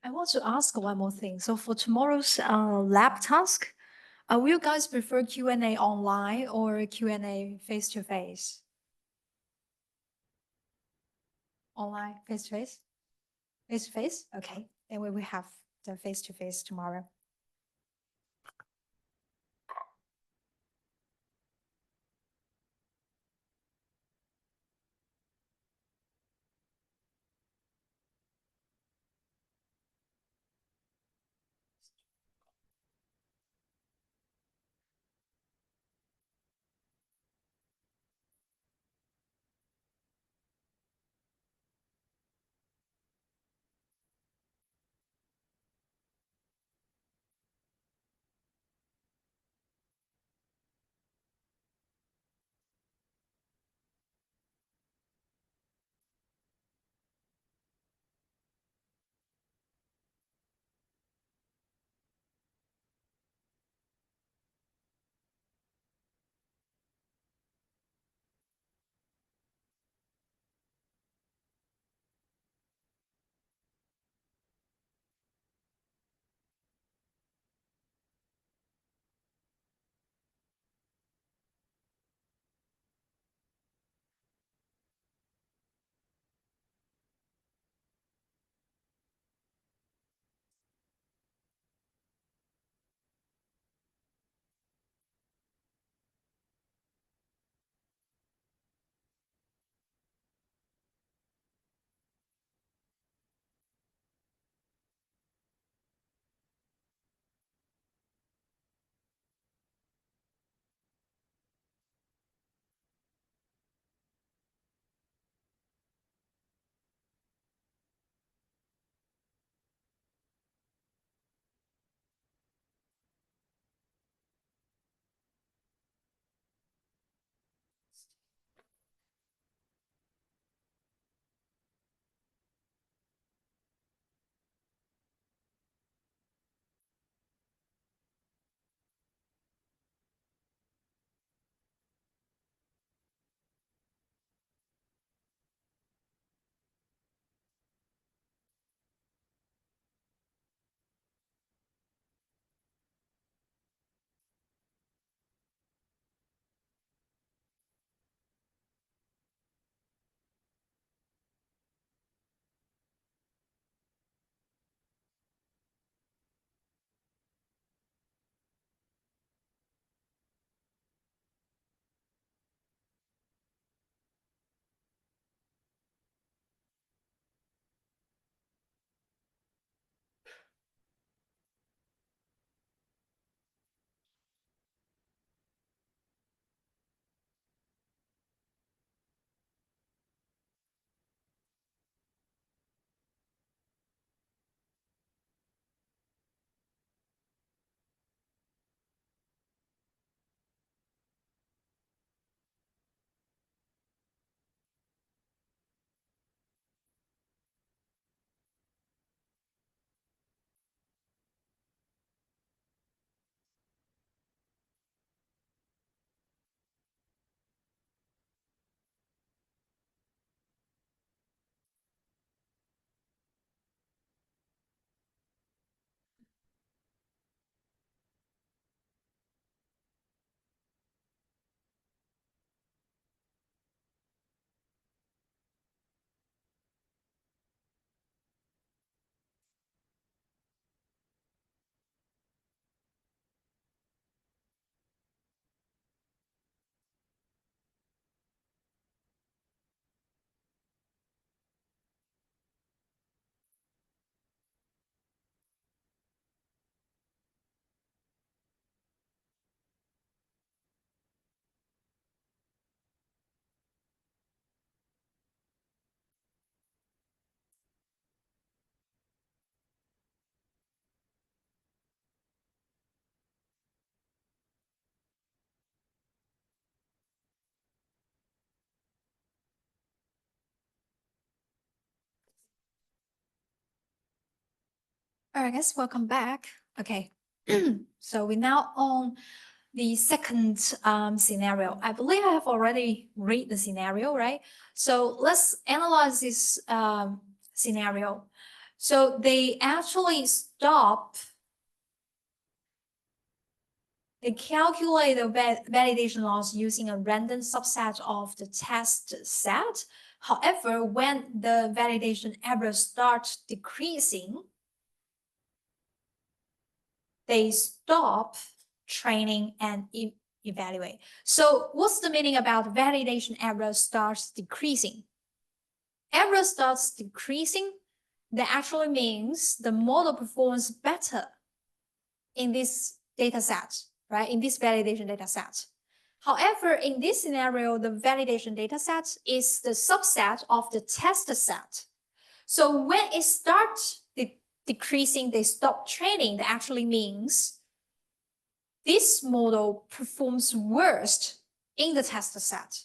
I want to ask one more thing. So for tomorrow's lab task, will you guys prefer Q&A online or Q&A face-to-face? Online, face-to-face? Face-to-face? Okay, then we will have the face-to-face tomorrow. All right, guys, welcome back. Okay, so we now on the second scenario. I believe I have already read the scenario, right? So let's analyze this scenario. So they actually they calculate the validation loss using a random subset of the test set. However, when the validation error starts decreasing, they stop training and evaluate. So what's the meaning about validation error starts decreasing? Error starts decreasing, that actually means the model performs better in this data set, right? In this validation data set. However, in this scenario, the validation data set is the subset of the test set. So when it starts decreasing, they stop training, that actually means this model performs worst in the test set.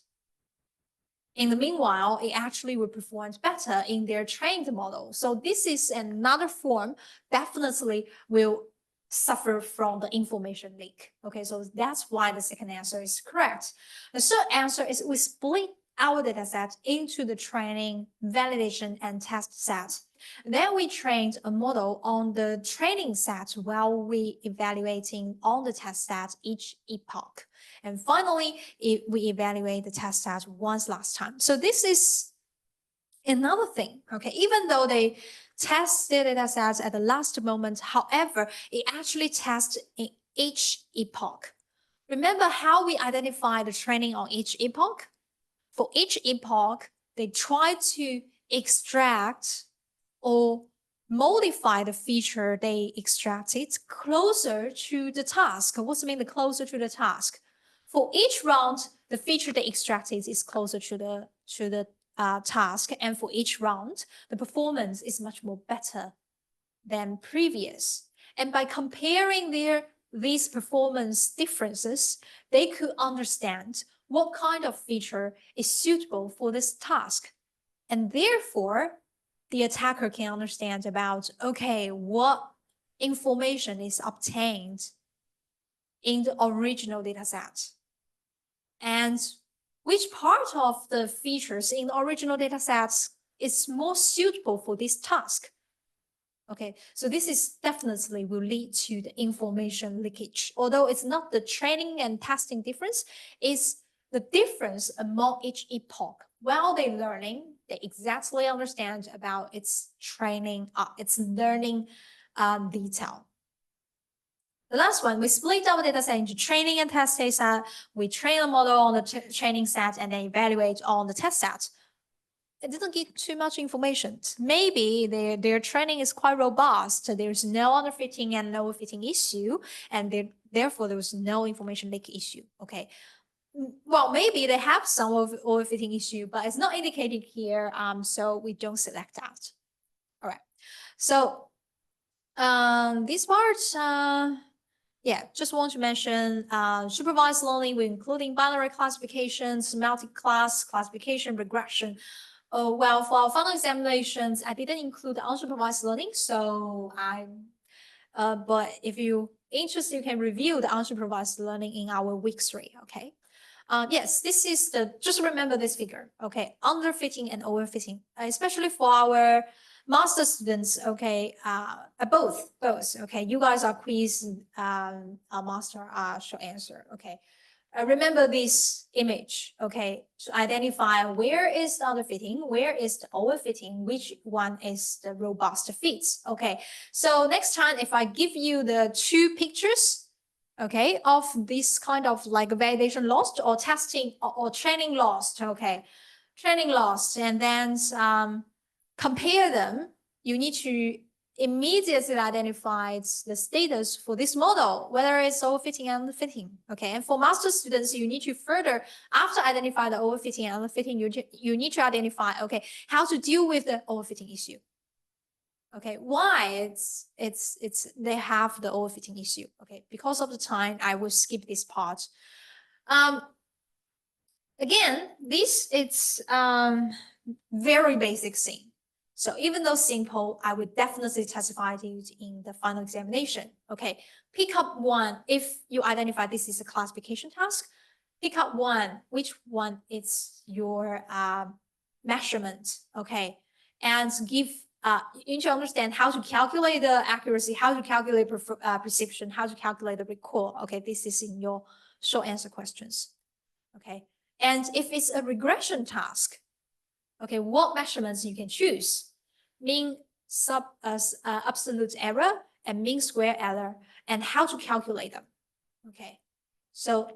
In the meanwhile, it actually will perform better in their trained model. So this is another form definitely will suffer from the information leak. Okay, so that's why the second answer is correct. The third answer is we split our data set into the training, validation, and test set. Then we trained a model on the training set while we evaluating on the test set each epoch. And finally, we evaluate the test set once last time. So this is another thing, okay? Even though they test the data sets at the last moment, however, it actually tests in each epoch. Remember how we identify the training on each epoch? For each epoch, they try to extract or modify the feature they extracted closer to the task. What's the mean the closer to the task? For each round, the feature they extracted is closer to the task, and for each round, the performance is much more better than previous. And by comparing these performance differences, they could understand what kind of feature is suitable for this task. And therefore, the attacker can understand about, okay, what information is obtained in the original data set, and which part of the features in the original data sets is more suitable for this task. Okay, so this is definitely will lead to the information leakage. Although it's not the training and testing difference, it's the difference among each epoch. While they're learning, they exactly understand about its training, its learning detail. The last one, we split our data set into training and test data. We train a model on the training set and then evaluate on the test set. It didn't give too much information. Maybe their training is quite robust. There's no underfitting and no overfitting issue, and therefore there was no information leak issue. Okay. Well, maybe they have some overfitting issue, but it's not indicated here, so we don't select that. All right. So this part, yeah, just want to mention supervised learning, we're including binary classifications, multi-class classification, regression. Well, for our final examinations, I didn't include unsupervised learning, so but if you're interested, you can review the unsupervised learning in our week 3, okay? Yes, this is just remember this figure, okay? Underfitting and overfitting, especially for our master students, okay? Both, okay? You guys are quiz, master short answer, okay? Remember this image, okay, to identify where is the underfitting, where is the overfitting, which one is the robust fits, okay? So next time, if I give you the 2 pictures, okay, of this kind of like validation lost or testing or training lost, okay, training lost, and then compare them, you need to immediately identifies the status for this model, whether it's overfitting and underfitting. Okay, and for master students, you need to further, after identify the overfitting and underfitting, you need to identify, okay, how to deal with the overfitting issue. Okay, why they have the overfitting issue. Okay, because of the time, I will skip this part. Again, this it's very basic thing. So even though simple, I would definitely testify to it in the final examination. Okay, pick up one. If you identify this is a classification task, pick up one, which one is your measurement, okay? And give you need to understand how to calculate the accuracy, how to calculate precision, how to calculate the recall. Okay, this is in your short answer questions. Okay, and if it's a regression task, okay, what measurements you can choose? Mean absolute error and mean square error, and how to calculate them. Okay, so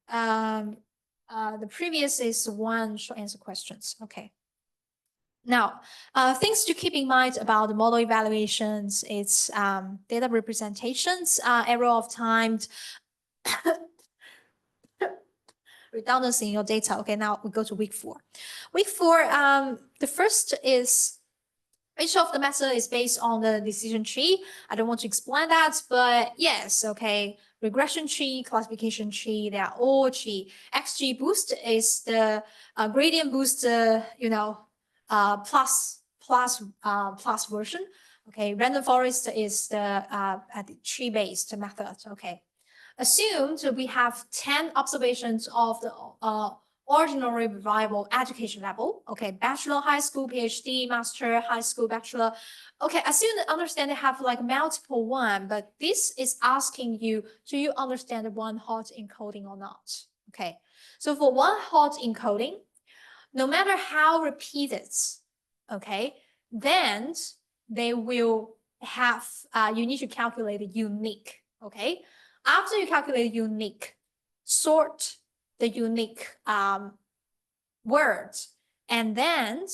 the previous is one short answer questions. Okay. Now, things to keep in mind about the model evaluations, it's data representations, error of time, redundancy in your data. Okay, now we go to week 4. Week 4, the first is each of the method is based on the decision tree. I don't want to explain that, but yes, okay. Regression tree, classification tree, they are all tree. XGBoost is the gradient boost, plus version. Okay, random forest is the tree-based method. Okay, assumed we have 10 observations of the ordinary viable education level. Okay, bachelor, high school, PhD, master, high school, bachelor. Okay, assume that understand they have like multiple one, but this is asking you, do you understand the one hot encoding or not? Okay, so for one hot encoding, no matter how repeated, okay, then they will have, you need to calculate the unique, okay? After you calculate unique, sort the unique words and then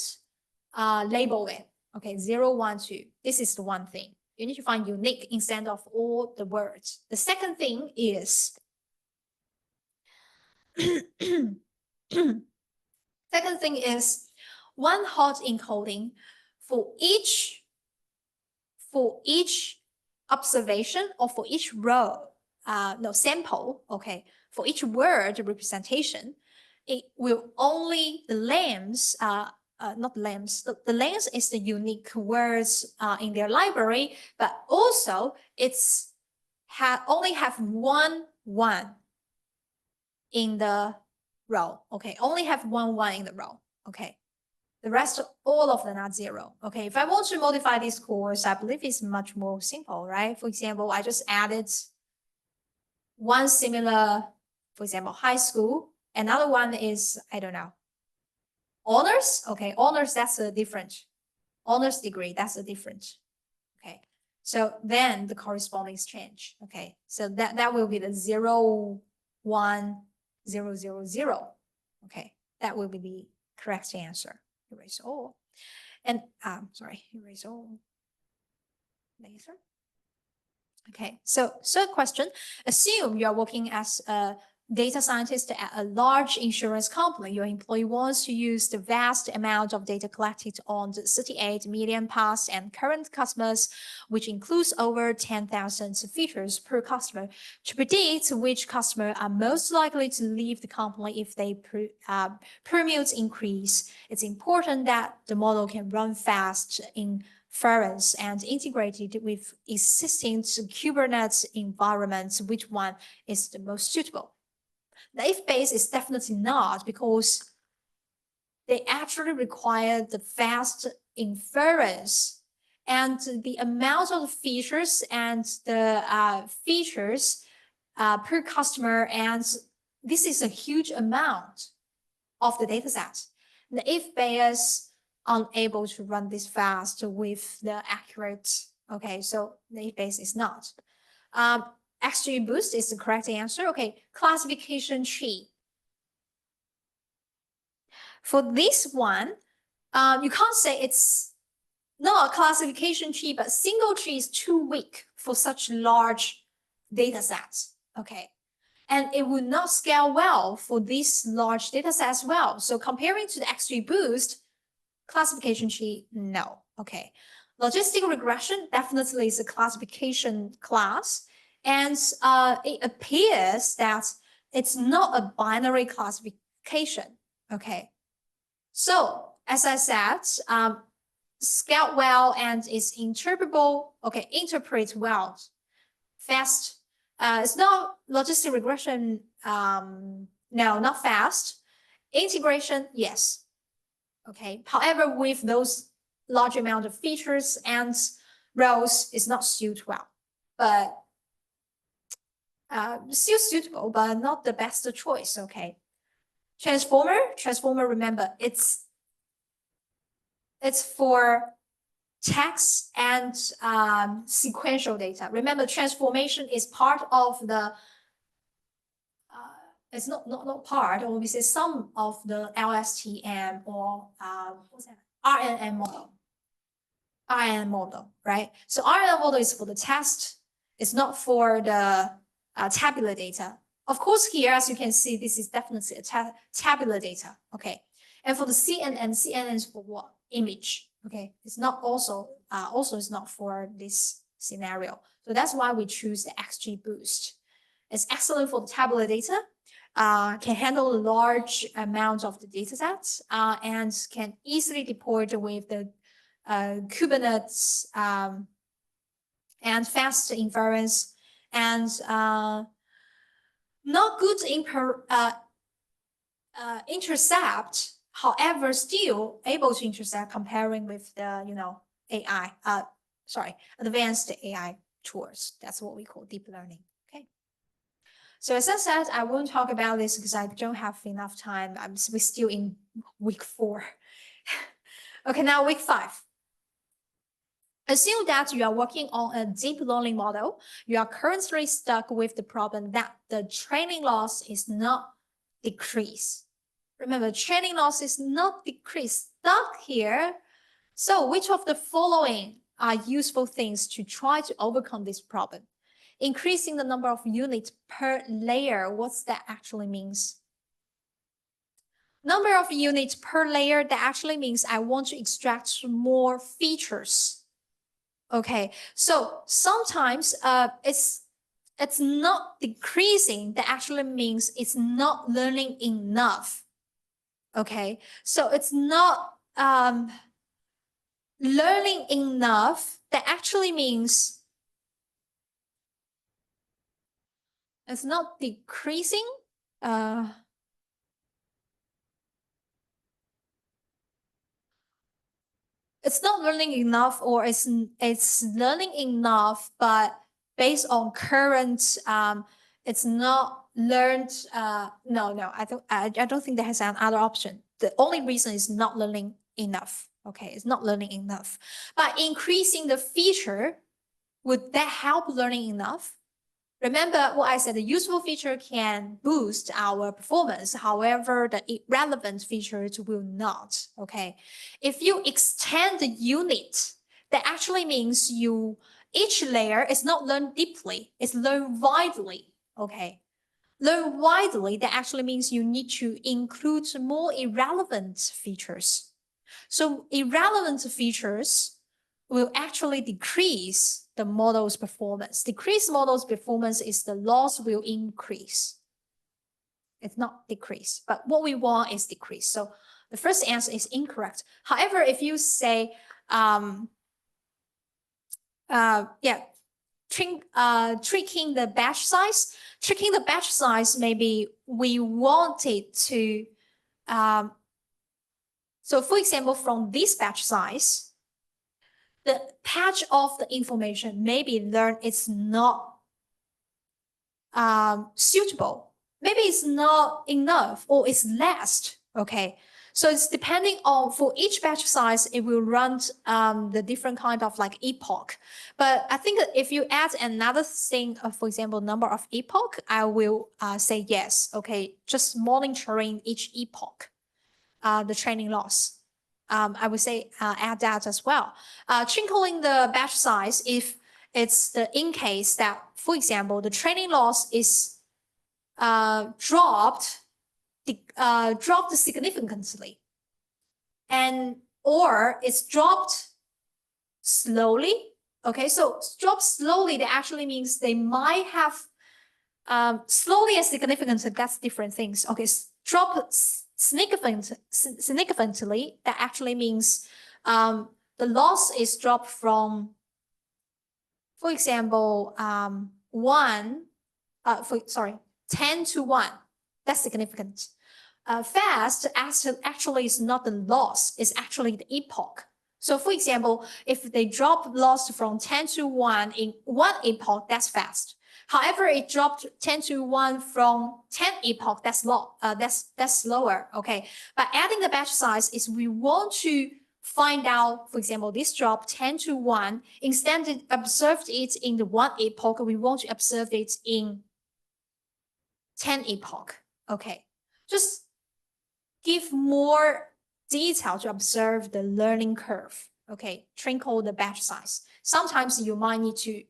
label it. Okay, 0, 1, 2. This is the one thing. You need to find unique instead of all the words. The second thing is one hot encoding for each observation or for each row, sample, okay, for each word representation, it will only the lengths, not lengths, the length is the unique words in their library, but also it's only have one in the row, okay, only have one in the row, okay. The rest, all of them are 0. Okay, if I want to modify this course, I believe it's much more simple, right? For example, I just added one similar, for example, high school. Another one is, I don't know, honors. Okay, honors, that's a different. Honors degree, that's a different. Okay, so then the corresponding change. Okay, so that will be the 0, 1, 0, 0, 0. Okay, that will be the correct answer. Erase all. And erase all. Laser. Okay, so third question, assume you are working as a data scientist at a large insurance company. Your employee wants to use the vast amount of data collected on the 38 million past and current customers, which includes over 10,000 features per customer, to predict which customers are most likely to leave the company if they permutes increase. It's important that the model can run fast in inference and integrated with existing Kubernetes environments. Which one is the most suitable? The if-based is definitely not, because they actually require the fast inference and the amount of features and the features per customer, and this is a huge amount of the data set. The if-based unable to run this fast with the accurate, okay, so the if-based is not. XGBoost is the correct answer. Okay, classification tree. For this one, you can't say it's not a classification tree, but single tree is too weak for such large data sets. Okay, and it would not scale well for this large data set as well. So comparing to the XGBoost, classification tree, no. Okay, logistic regression definitely is a classification class. And it appears that it's not a binary classification. Okay, so as I said, scaled well and is interpretable. Okay, interpret well, fast. It's not logistic regression. No, not fast. Integration, yes. Okay, however, with those large amount of features and rows is not suit well, but still suitable, but not the best choice. Okay. Transformer, remember, it's for text and sequential data. Remember, transformation is part of the it's not part, or we say some of the LSTM or what's that? RNN model, right? So RNN model is for the text. It's not for the tabular data. Of course, here, as you can see, this is definitely a tabular data, okay? And for the CNN is for what? Image, okay? It's not also it's not for this scenario. So that's why we choose the XGBoost. It's excellent for the tabular data, can handle a large amount of the data sets, and can easily deploy with the Kubernetes and fast inference, and not good intercept, however, still able to intercept comparing with the AI, advanced AI tools. That's what we call deep learning. Okay. So as I said, I won't talk about this because I don't have enough time. We're still in week 4. Okay, now week 5. Assume that you are working on a deep learning model. You are currently stuck with the problem that the training loss is not decreased. Remember, training loss is not decreased, stuck here. So which of the following are useful things to try to overcome this problem? Increasing the number of units per layer. What's that actually means? Number of units per layer, that actually means I want to extract more features. Okay, so sometimes it's not decreasing. That actually means it's not learning enough. Okay, so it's not learning enough. That actually means it's not decreasing. It's not learning enough, or it's learning enough, but based on current, it's not learned. No, I don't think there has another option. The only reason is not learning enough. Okay, it's not learning enough. But increasing the feature, would that help learning enough? Remember what I said, the useful feature can boost our performance. However, the irrelevant features will not, okay? If you extend the unit, that actually means each layer is not learned deeply, it's learned widely, okay? Learn widely, that actually means you need to include more irrelevant features. So irrelevant features will actually decrease the model's performance. Decrease model's performance is the loss will increase. It's not decrease, but what we want is decrease. So the first answer is incorrect. However, if you say, tricking the batch size, maybe we wanted to, so for example, from this batch size, the patch of the information maybe learned it's not suitable. Maybe it's not enough, or it's less, okay? So it's depending on, for each batch size, it will run the different kind of like epoch. But I think that if you add another thing, for example, number of epoch, I will say yes, okay? Just monitoring each epoch, the training loss. I would say add that as well. Trickling the batch size, if it's in case that, for example, the training loss is dropped significantly, or it's dropped slowly. Okay, so drop slowly, that actually means they might have slowly and significantly, that's different things. Okay, drop significantly, that actually means the loss is dropped from, for example, 10 to 1. That's significant. Fast actually is not the loss, it's actually the epoch. So for example, if they drop loss from 10 to 1 in one epoch, that's fast. However, it dropped 10 to 1 from 10 epoch, that's low, that's slower. Okay. But adding the batch size is we want to find out, for example, this drop 10 to 1, instead of observed it in the one epoch, we want to observe it in 10 epoch. Okay. Just give more detail to observe the learning curve. Okay. Trinkle the batch size. Sometimes you might need to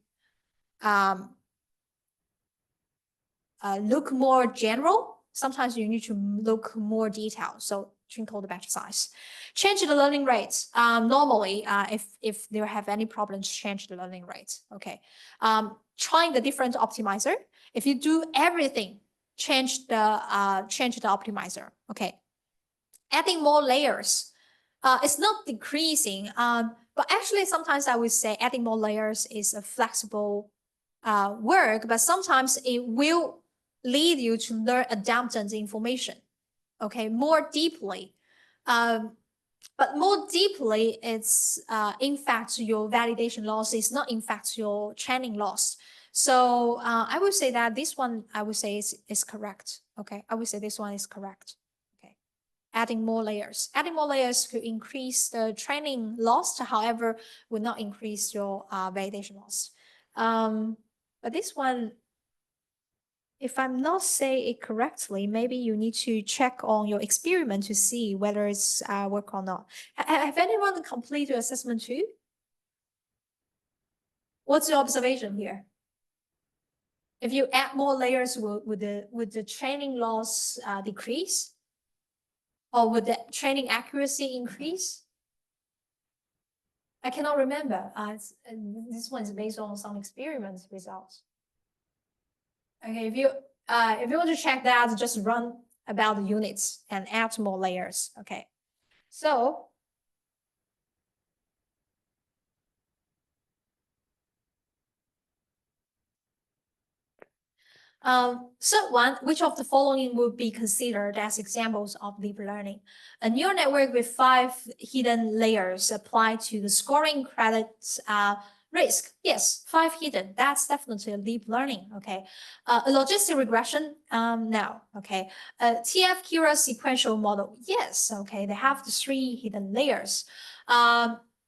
look more general. Sometimes you need to look more detailed. So trinkle the batch size. Change the learning rate. Normally, if there have any problems, change the learning rate. Okay. Trying the different optimizer. If you do everything, change the optimizer. Okay. Adding more layers. It's not decreasing. But actually, sometimes I would say adding more layers is a flexible work, but sometimes it will lead you to learn adaptant information, okay, more deeply. But more deeply, it's in fact your validation loss is not in fact your training loss. So I would say that this one, I would say is correct. Okay, I would say this one is correct. Okay, adding more layers. Adding more layers could increase the training loss, however, will not increase your validation loss. But this one, if I'm not saying it correctly, maybe you need to check on your experiment to see whether it's work or not. Have anyone completed your assessment too? What's your observation here? If you add more layers, would the training loss decrease? Or would the training accuracy increase? I cannot remember. This one is based on some experiments results. Okay, if you want to check that, just run about the units and add more layers. Okay, so third one, which of the following would be considered as examples of deep learning? A neural network with 5 hidden layers applied to the scoring credits risk. Yes, 5 hidden. That's definitely a deep learning. Okay. A logistic regression. No. Okay. A TF-Kira sequential model. Yes. Okay. They have the 3 hidden layers.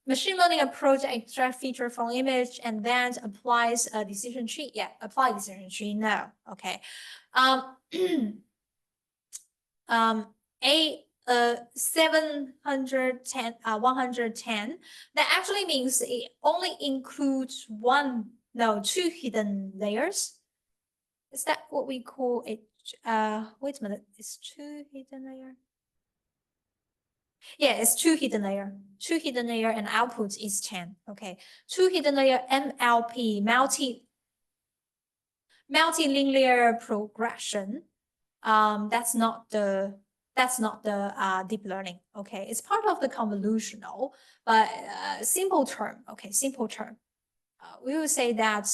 Machine learning approach extract feature from image and then applies a decision tree. Yeah, apply decision tree. No. Okay. A 710 110, that actually means it only includes 2 hidden layers. Is that what we call it? Wait a minute, it's 2 hidden layer. Yeah, it's 2 hidden layer. 2 hidden layer and output is 10. Okay. 2 hidden layer MLP, multilinear progression. That's not the deep learning. Okay. It's part of the convolutional, but simple term. Okay, simple term. We will say that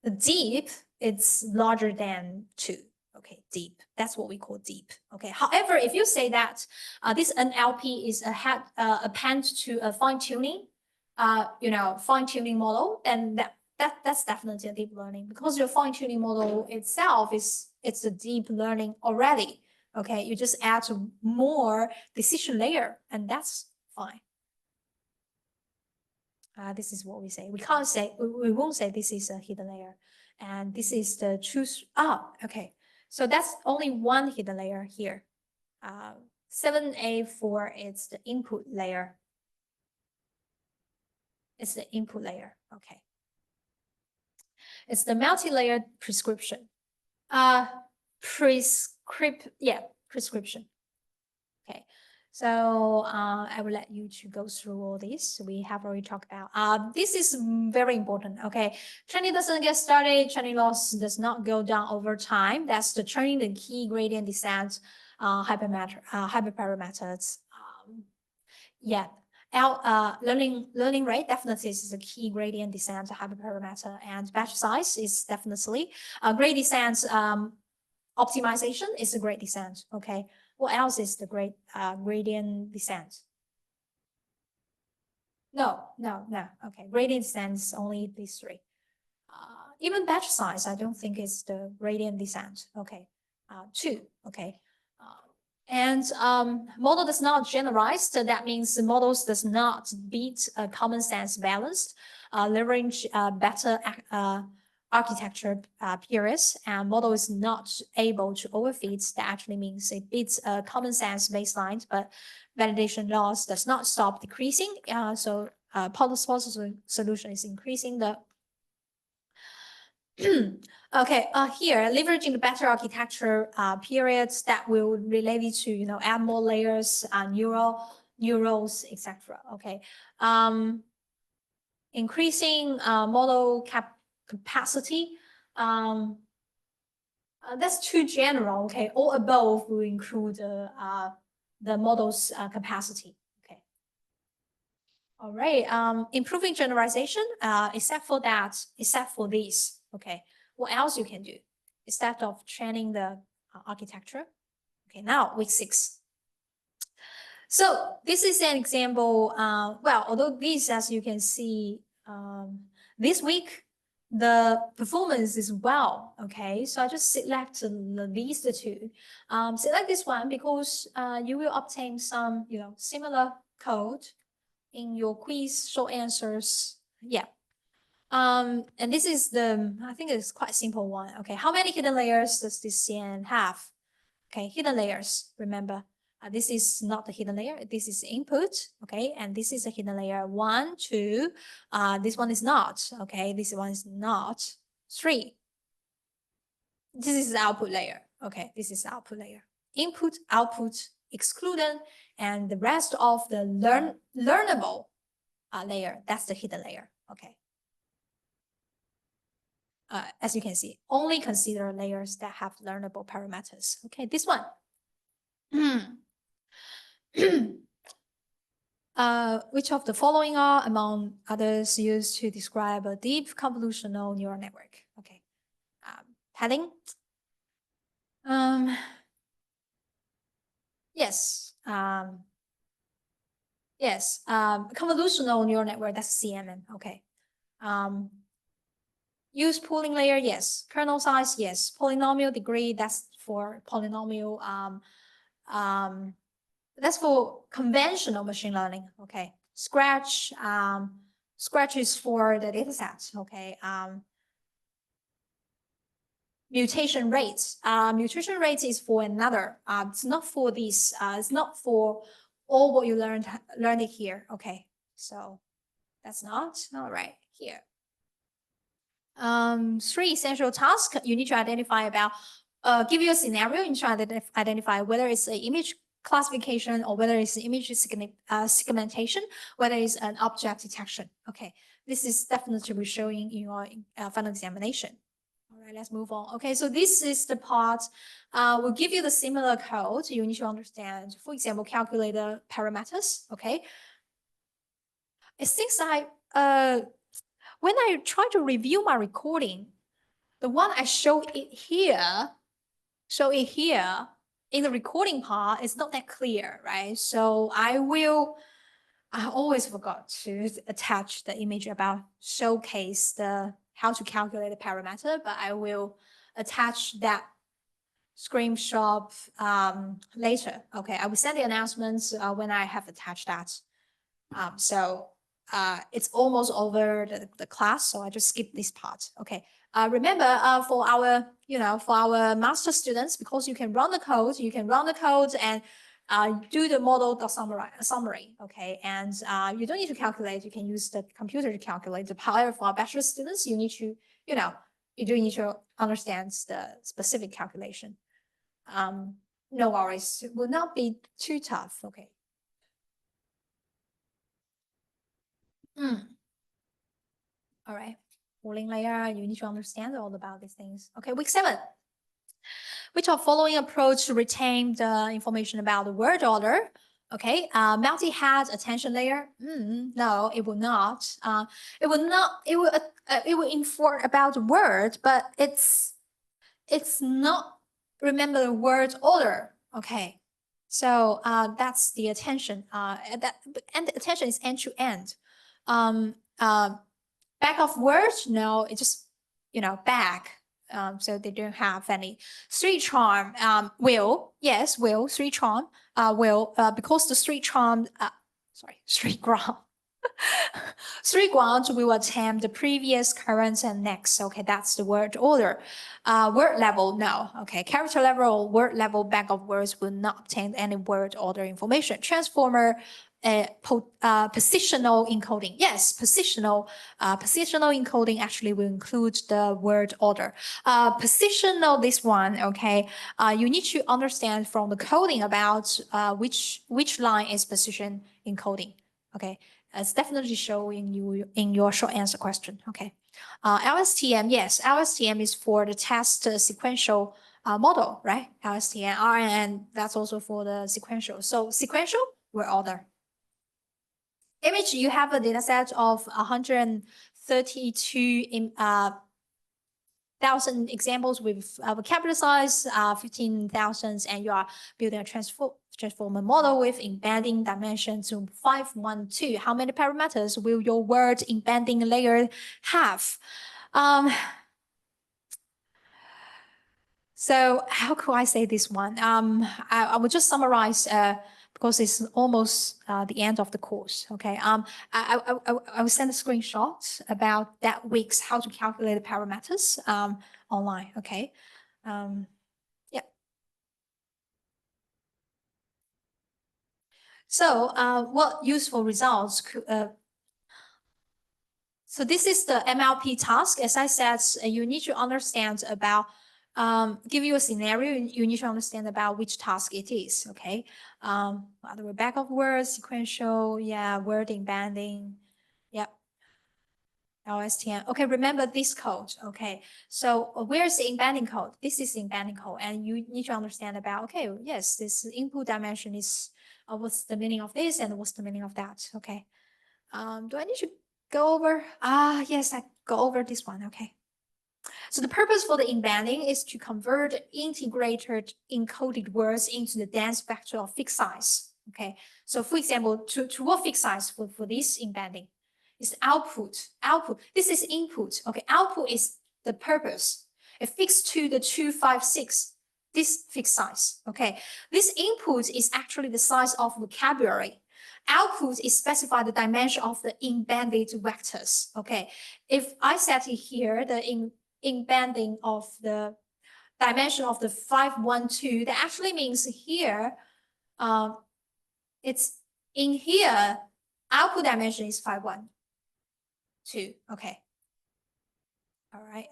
the deep, it's larger than 2. Okay, deep. That's what we call deep. Okay. However, if you say that this NLP is append to a fine-tuning, fine-tuning model, then that's definitely a deep learning, because your fine-tuning model itself it's a deep learning already. Okay, you just add more decision layer, and that's fine. This is what we say. We can't say, we won't say this is a hidden layer, and this is the choose. Okay. So that's only one hidden layer here. 7A4, it's the input layer. It's the input layer. Okay. It's the multi-layer prescription. Prescription. Okay. So I will let you to go through all this. We have already talked about. This is very important. Okay, training doesn't get started. Training loss does not go down over time. That's the training the key gradient descent hyperparameters. Yeah. Learning rate definitely is a key gradient descent hyperparameter, and batch size is definitely gradient descent optimization is a gradient descent. Okay. What else is the gradient descent? No. Okay, gradient descent is only these three. Even batch size, I don't think it's the gradient descent. Okay, 2. Okay, and model does not generalize. So that means the models does not beat a common sense balance, leverage better architecture periods, and model is not able to overfit. That actually means it beats a common sense baseline, but validation loss does not stop decreasing. So possible solution is increasing the okay, here, leveraging the better architecture periods that will relate it to, add more layers, neurals, etc. Okay, increasing model capacity. That's too general. Okay, all above will include the model's capacity. Okay. All right. Improving generalization. Except for this. Okay, what else you can do instead of training the architecture? Okay, now week 6. So this is an example. Well, although this, as you can see, this week the performance is well. Okay, so I just select these two. Select this one because you will obtain some, similar code in your quiz short answers. Yeah. And this is I think it's quite simple one. Okay, how many hidden layers does this CNN have? Okay, hidden layers, remember, this is not the hidden layer, this is input, okay, and this is a hidden layer 1, 2, this one is not, okay, this one is not, 3. This is the output layer, okay, this is the output layer. Input, output, excluded, and the rest of the learnable layer, that's the hidden layer, okay. As you can see, only consider layers that have learnable parameters. Okay, this one. Which of the following are among others used to describe a deep convolutional neural network? Okay, heading. Yes. Yes. Convolutional neural network. That's CNN. Okay. Use pooling layer, yes. Kernel size, yes. Polynomial degree, that's for polynomial. That's for conventional machine learning. Okay. Scratch, Scratch is for the data set. Okay. Mutation rates. Mutation rates is for another. It's not for this. It's not for all what you learned it here. Okay. So that's not all right here. 3 essential tasks you need to identify about, give you a scenario, you try to identify whether it's an image classification or whether it's an image segmentation, whether it's an object detection. Okay, this is definitely showing in your final examination. All right, let's move on. Okay, so this is the part, we'll give you the similar code you need to understand. For example, calculate the parameters. Okay, it seems like, when I try to review my recording, the one I show it here in the recording part is not that clear, right? So I always forgot to attach the image about showcase how to calculate the parameter, but I will attach that screenshot later. Okay, I will send the announcements when I have attached that. So it's almost over the class, so I just skip this part. Okay. Remember, for our master students, because you can run the code, and do the model summary. Okay, and you don't need to calculate. You can use the computer to calculate. However, for our bachelor students, you need to, you do need to understand the specific calculation. No worries, it will not be too tough. Okay. All right, pooling layer, you need to understand all about these things. Okay, week 7. Which of following approach to retain the information about the word order? Okay, multi-head attention layer. No, it will not. It will not. It will inform about the word, but it's not remember the word order. Okay, So that's the attention. And the attention is end to end. Back of words, no, it's just, back. So they don't have any. Street charm, will, yes, will, street charm, will, because the street charm, street ground. Street ground will attempt the previous, current, and next. Okay, that's the word order. Word level, no. Okay, character level or word level back of words will not obtain any word order information. Transformer, positional encoding. Yes, positional encoding actually will include the word order. Positional, this one, okay, you need to understand from the coding about which line is position encoding. Okay, it's definitely showing you in your short answer question. Okay, LSTM, yes, LSTM is for the test sequential model, right? LSTM, and that's also for the sequential. So sequential, word order. Image, you have a data set of 132,000 examples with vocabulary size 15,000, and you are building a transformer model with embedding dimension to 512. How many parameters will your word embedding layer have? So how could I say this one? I will just summarize because it's almost the end of the course. Okay. I will send a screenshot about that week's how to calculate the parameters online. Okay. Yeah. So what useful results could, so this is the MLP task. As I said, you need to understand about, give you a scenario, you need to understand about which task it is, okay? Other back of words, sequential, yeah, word embedding, yeah. LSTM. Okay, remember this code. Okay, so where's the embedding code? This is the embedding code, and you need to understand about, okay, yes, this input dimension is, what's the meaning of this and what's the meaning of that, okay? Do I need to go over? Yes, I go over this one. Okay. So the purpose for the embedding is to convert integrated encoded words into the dense vector of fixed size. Okay. So for example, to what fixed size for this embedding is output. Output. This is input. Okay. Output is the purpose. It fixed to the 256. This fixed size. Okay. This input is actually the size of vocabulary. Output is specified the dimension of the embedded vectors. Okay, if I set it here, the embedding of the dimension of the 512, that actually means here, it's in here, output dimension is 512. Okay. All right.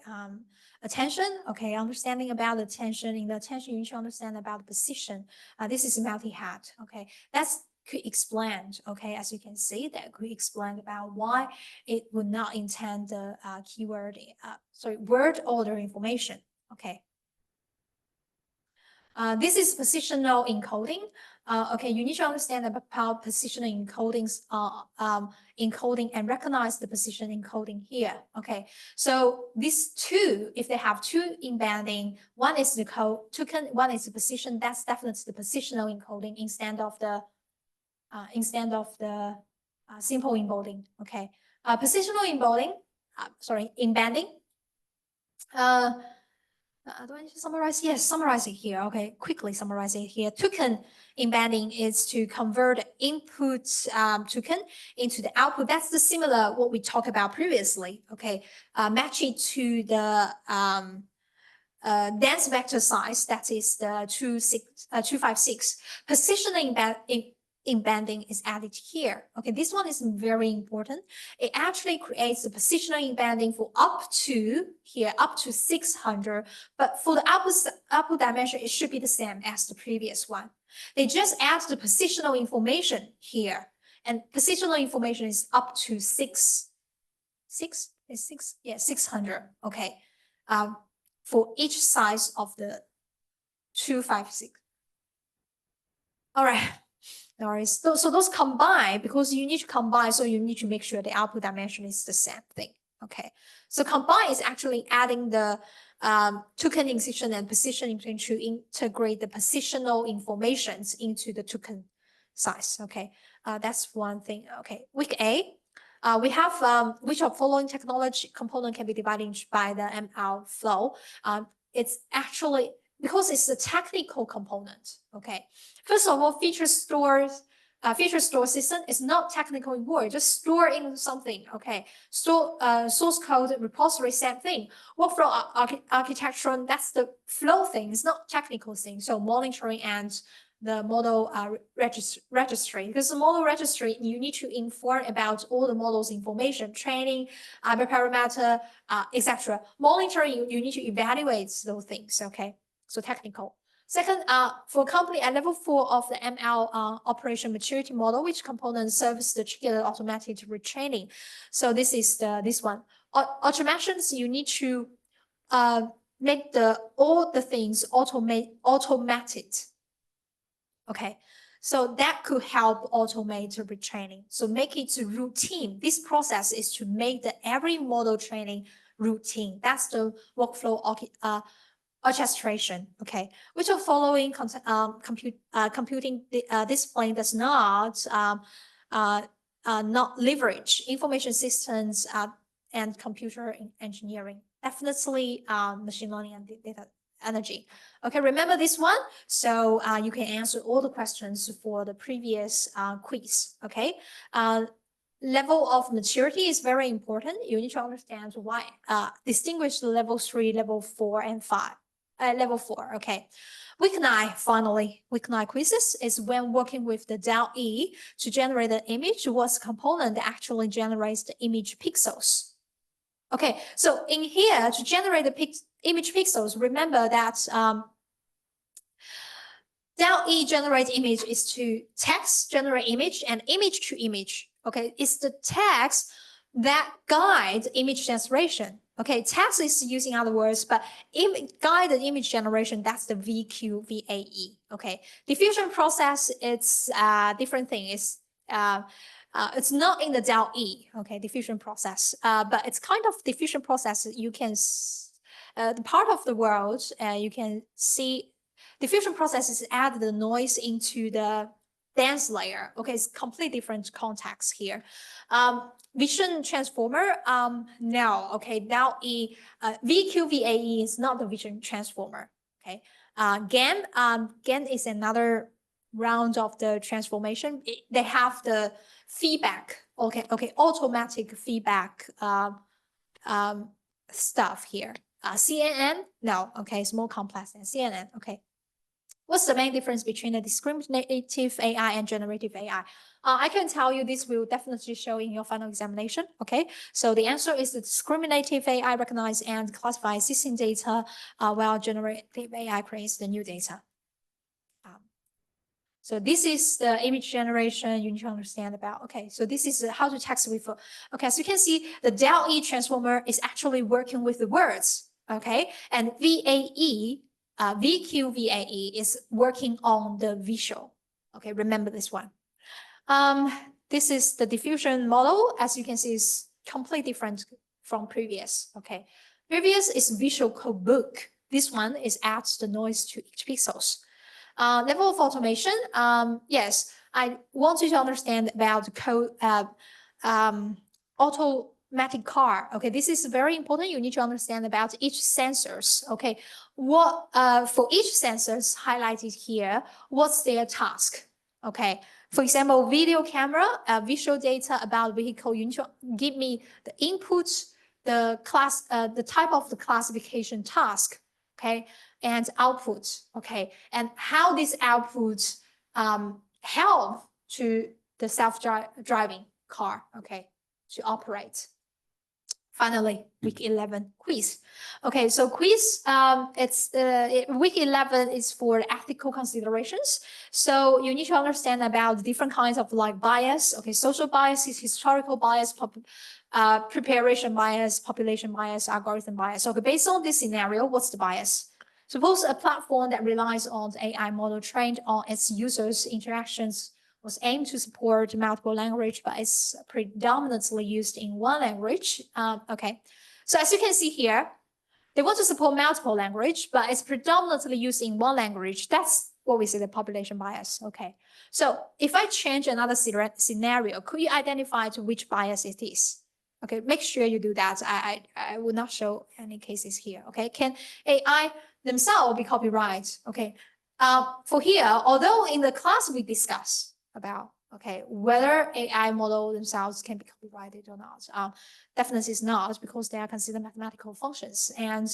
Attention. Okay. Understanding about attention. In the attention, you need to understand about the position. This is multi-hat. Okay. That's could explain, okay, as you can see, that could explain about why it would not intend the keyword, word order information, okay. This is positional encoding. Okay, you need to understand about positional encodings, encoding and recognize the position encoding here. Okay, so these two, if they have two embedding, one is the code token, one is the position. That's definitely the positional encoding instead of the simple encoding. Okay, positional encoding. Embedding. Do I need to summarize? Yes, summarize it here. Okay, quickly summarize it here. Token embedding is to convert input token into the output. That's the similar what we talked about previously. Okay, match it to the dense vector size. That is the 256. Positioning embedding is added here. Okay, this one is very important. It actually creates the positional embedding for up to 600, but for the output dimension, it should be the same as the previous one. They just add the positional information here, and positional information is up to 600. Okay, for each size of the 256. All right. All right. So those combine because you need to combine. So you need to make sure the output dimension is the same thing. Okay, so combine is actually adding the token incision and positioning to integrate the positional informations into the token size. Okay, that's one thing. Okay, week A, we have which of following technology component can be divided by the ML flow. It's actually because it's a technical component. Okay, first of all, feature store system is not technical word, just store in something. Okay, store source code repository, same thing. Workflow architecture, that's the flow thing. It's not technical thing. So monitoring and the model registry, because the model registry, you need to inform about all the models information, training, hyperparameter, etc. Monitoring, you need to evaluate those things. Okay, so technical. Second, for company at level 4 of the ML operation maturity model, which component serves the triggered automatic retraining? So this is this one. Automations, you need to make all the things automated. Okay, so that could help automate retraining. So make it routine. This process is to make every model training routine. That's the workflow orchestration. Okay, which of following computing discipline does not leverage information systems and computer engineering? Definitely machine learning and data energy. Okay, remember this one, so you can answer all the questions for the previous quiz. Okay, level of maturity is very important. You need to understand why distinguish the level 3, level 4, and 5. Level 4. Okay, week 9, finally, week 9 quizzes is when working with the DAL-E to generate the image. What's the component that actually generates the image pixels? Okay, so in here to generate the image pixels, remember that DAL-E generate image is to text generate image and image to image. Okay, it's the text that guide image generation. Okay, text is using other words, but guided image generation, that's the VQVAE. Okay, diffusion process, it's a different thing. It's not in the DAL-E, okay, diffusion process, but it's kind of diffusion process. You can, the part of the world, you can see diffusion process is add the noise into the dense layer. Okay, it's completely different context here. Vision transformer, no, okay, DAL-E, VQVAE is not the vision transformer. Okay, GAN is another round of the transformation. They have the feedback. Okay, automatic feedback stuff here. CNN, no, okay, it's more complex than CNN. Okay, what's the main difference between the discriminative AI and generative AI? I can tell you this will definitely show in your final examination. Okay, so the answer is the discriminative AI recognize and classify existing data, while generative AI creates the new data. So this is the image generation you need to understand about. Okay, so this is how to text with. Okay, so you can see the DAL-E transformer is actually working with the words. Okay, and VQVAE is working on the visual. Okay, remember this one. This is the diffusion model. As you can see, is completely different from previous. Okay, previous is visual code book. This one is adds the noise to each pixels. Level of automation. Yes, I want you to understand about code automatic car. Okay, this is very important. You need to understand about each sensors. Okay, what for each sensors highlighted here, what's their task? Okay, for example, video camera, visual data about vehicle. You need to give me the inputs, the class, the type of the classification task. Okay, and outputs. Okay, and how these outputs help to the self-driving car. Okay, to operate. Finally, week 11 quiz. Okay, so quiz, week 11 is for ethical considerations. So you need to understand about different kinds of like bias. Okay, social bias is historical bias, preparation bias, population bias, algorithm bias. Okay, based on this scenario, what's the bias? Suppose a platform that relies on the AI model trained on its users' interactions was aimed to support multiple language, but it's predominantly used in one language. Okay, so as you can see here, they want to support multiple language, but it's predominantly used in one language. That's what we say the population bias. Okay, so if I change another scenario, could you identify to which bias it is? Okay, make sure you do that. I will not show any cases here. Okay, can AI themselves be copyright? Okay, for here, although in the class we discuss about whether AI model themselves can be copyrighted or not, definitely is not, because they are considered mathematical functions. And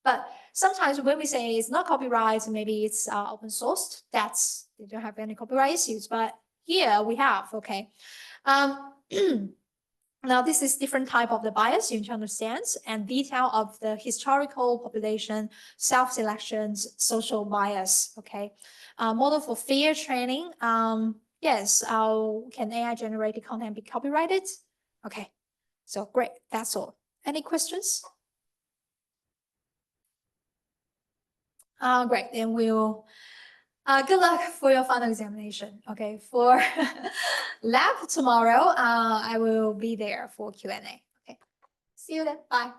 but sometimes when we say it's not copyright, maybe it's open sourced, that's they don't have any copyright issues. But here we have now this is different type of the bias you need to understand, and detail of the historical population, self-selections, social bias. Okay, model for fair training. Yes, can AI generated content be copyrighted? Okay, so great, that's all. Any questions? Great, then we'll good luck for your final examination. Okay, for lab tomorrow, I will be there for Q&A. Okay, see you then. Bye.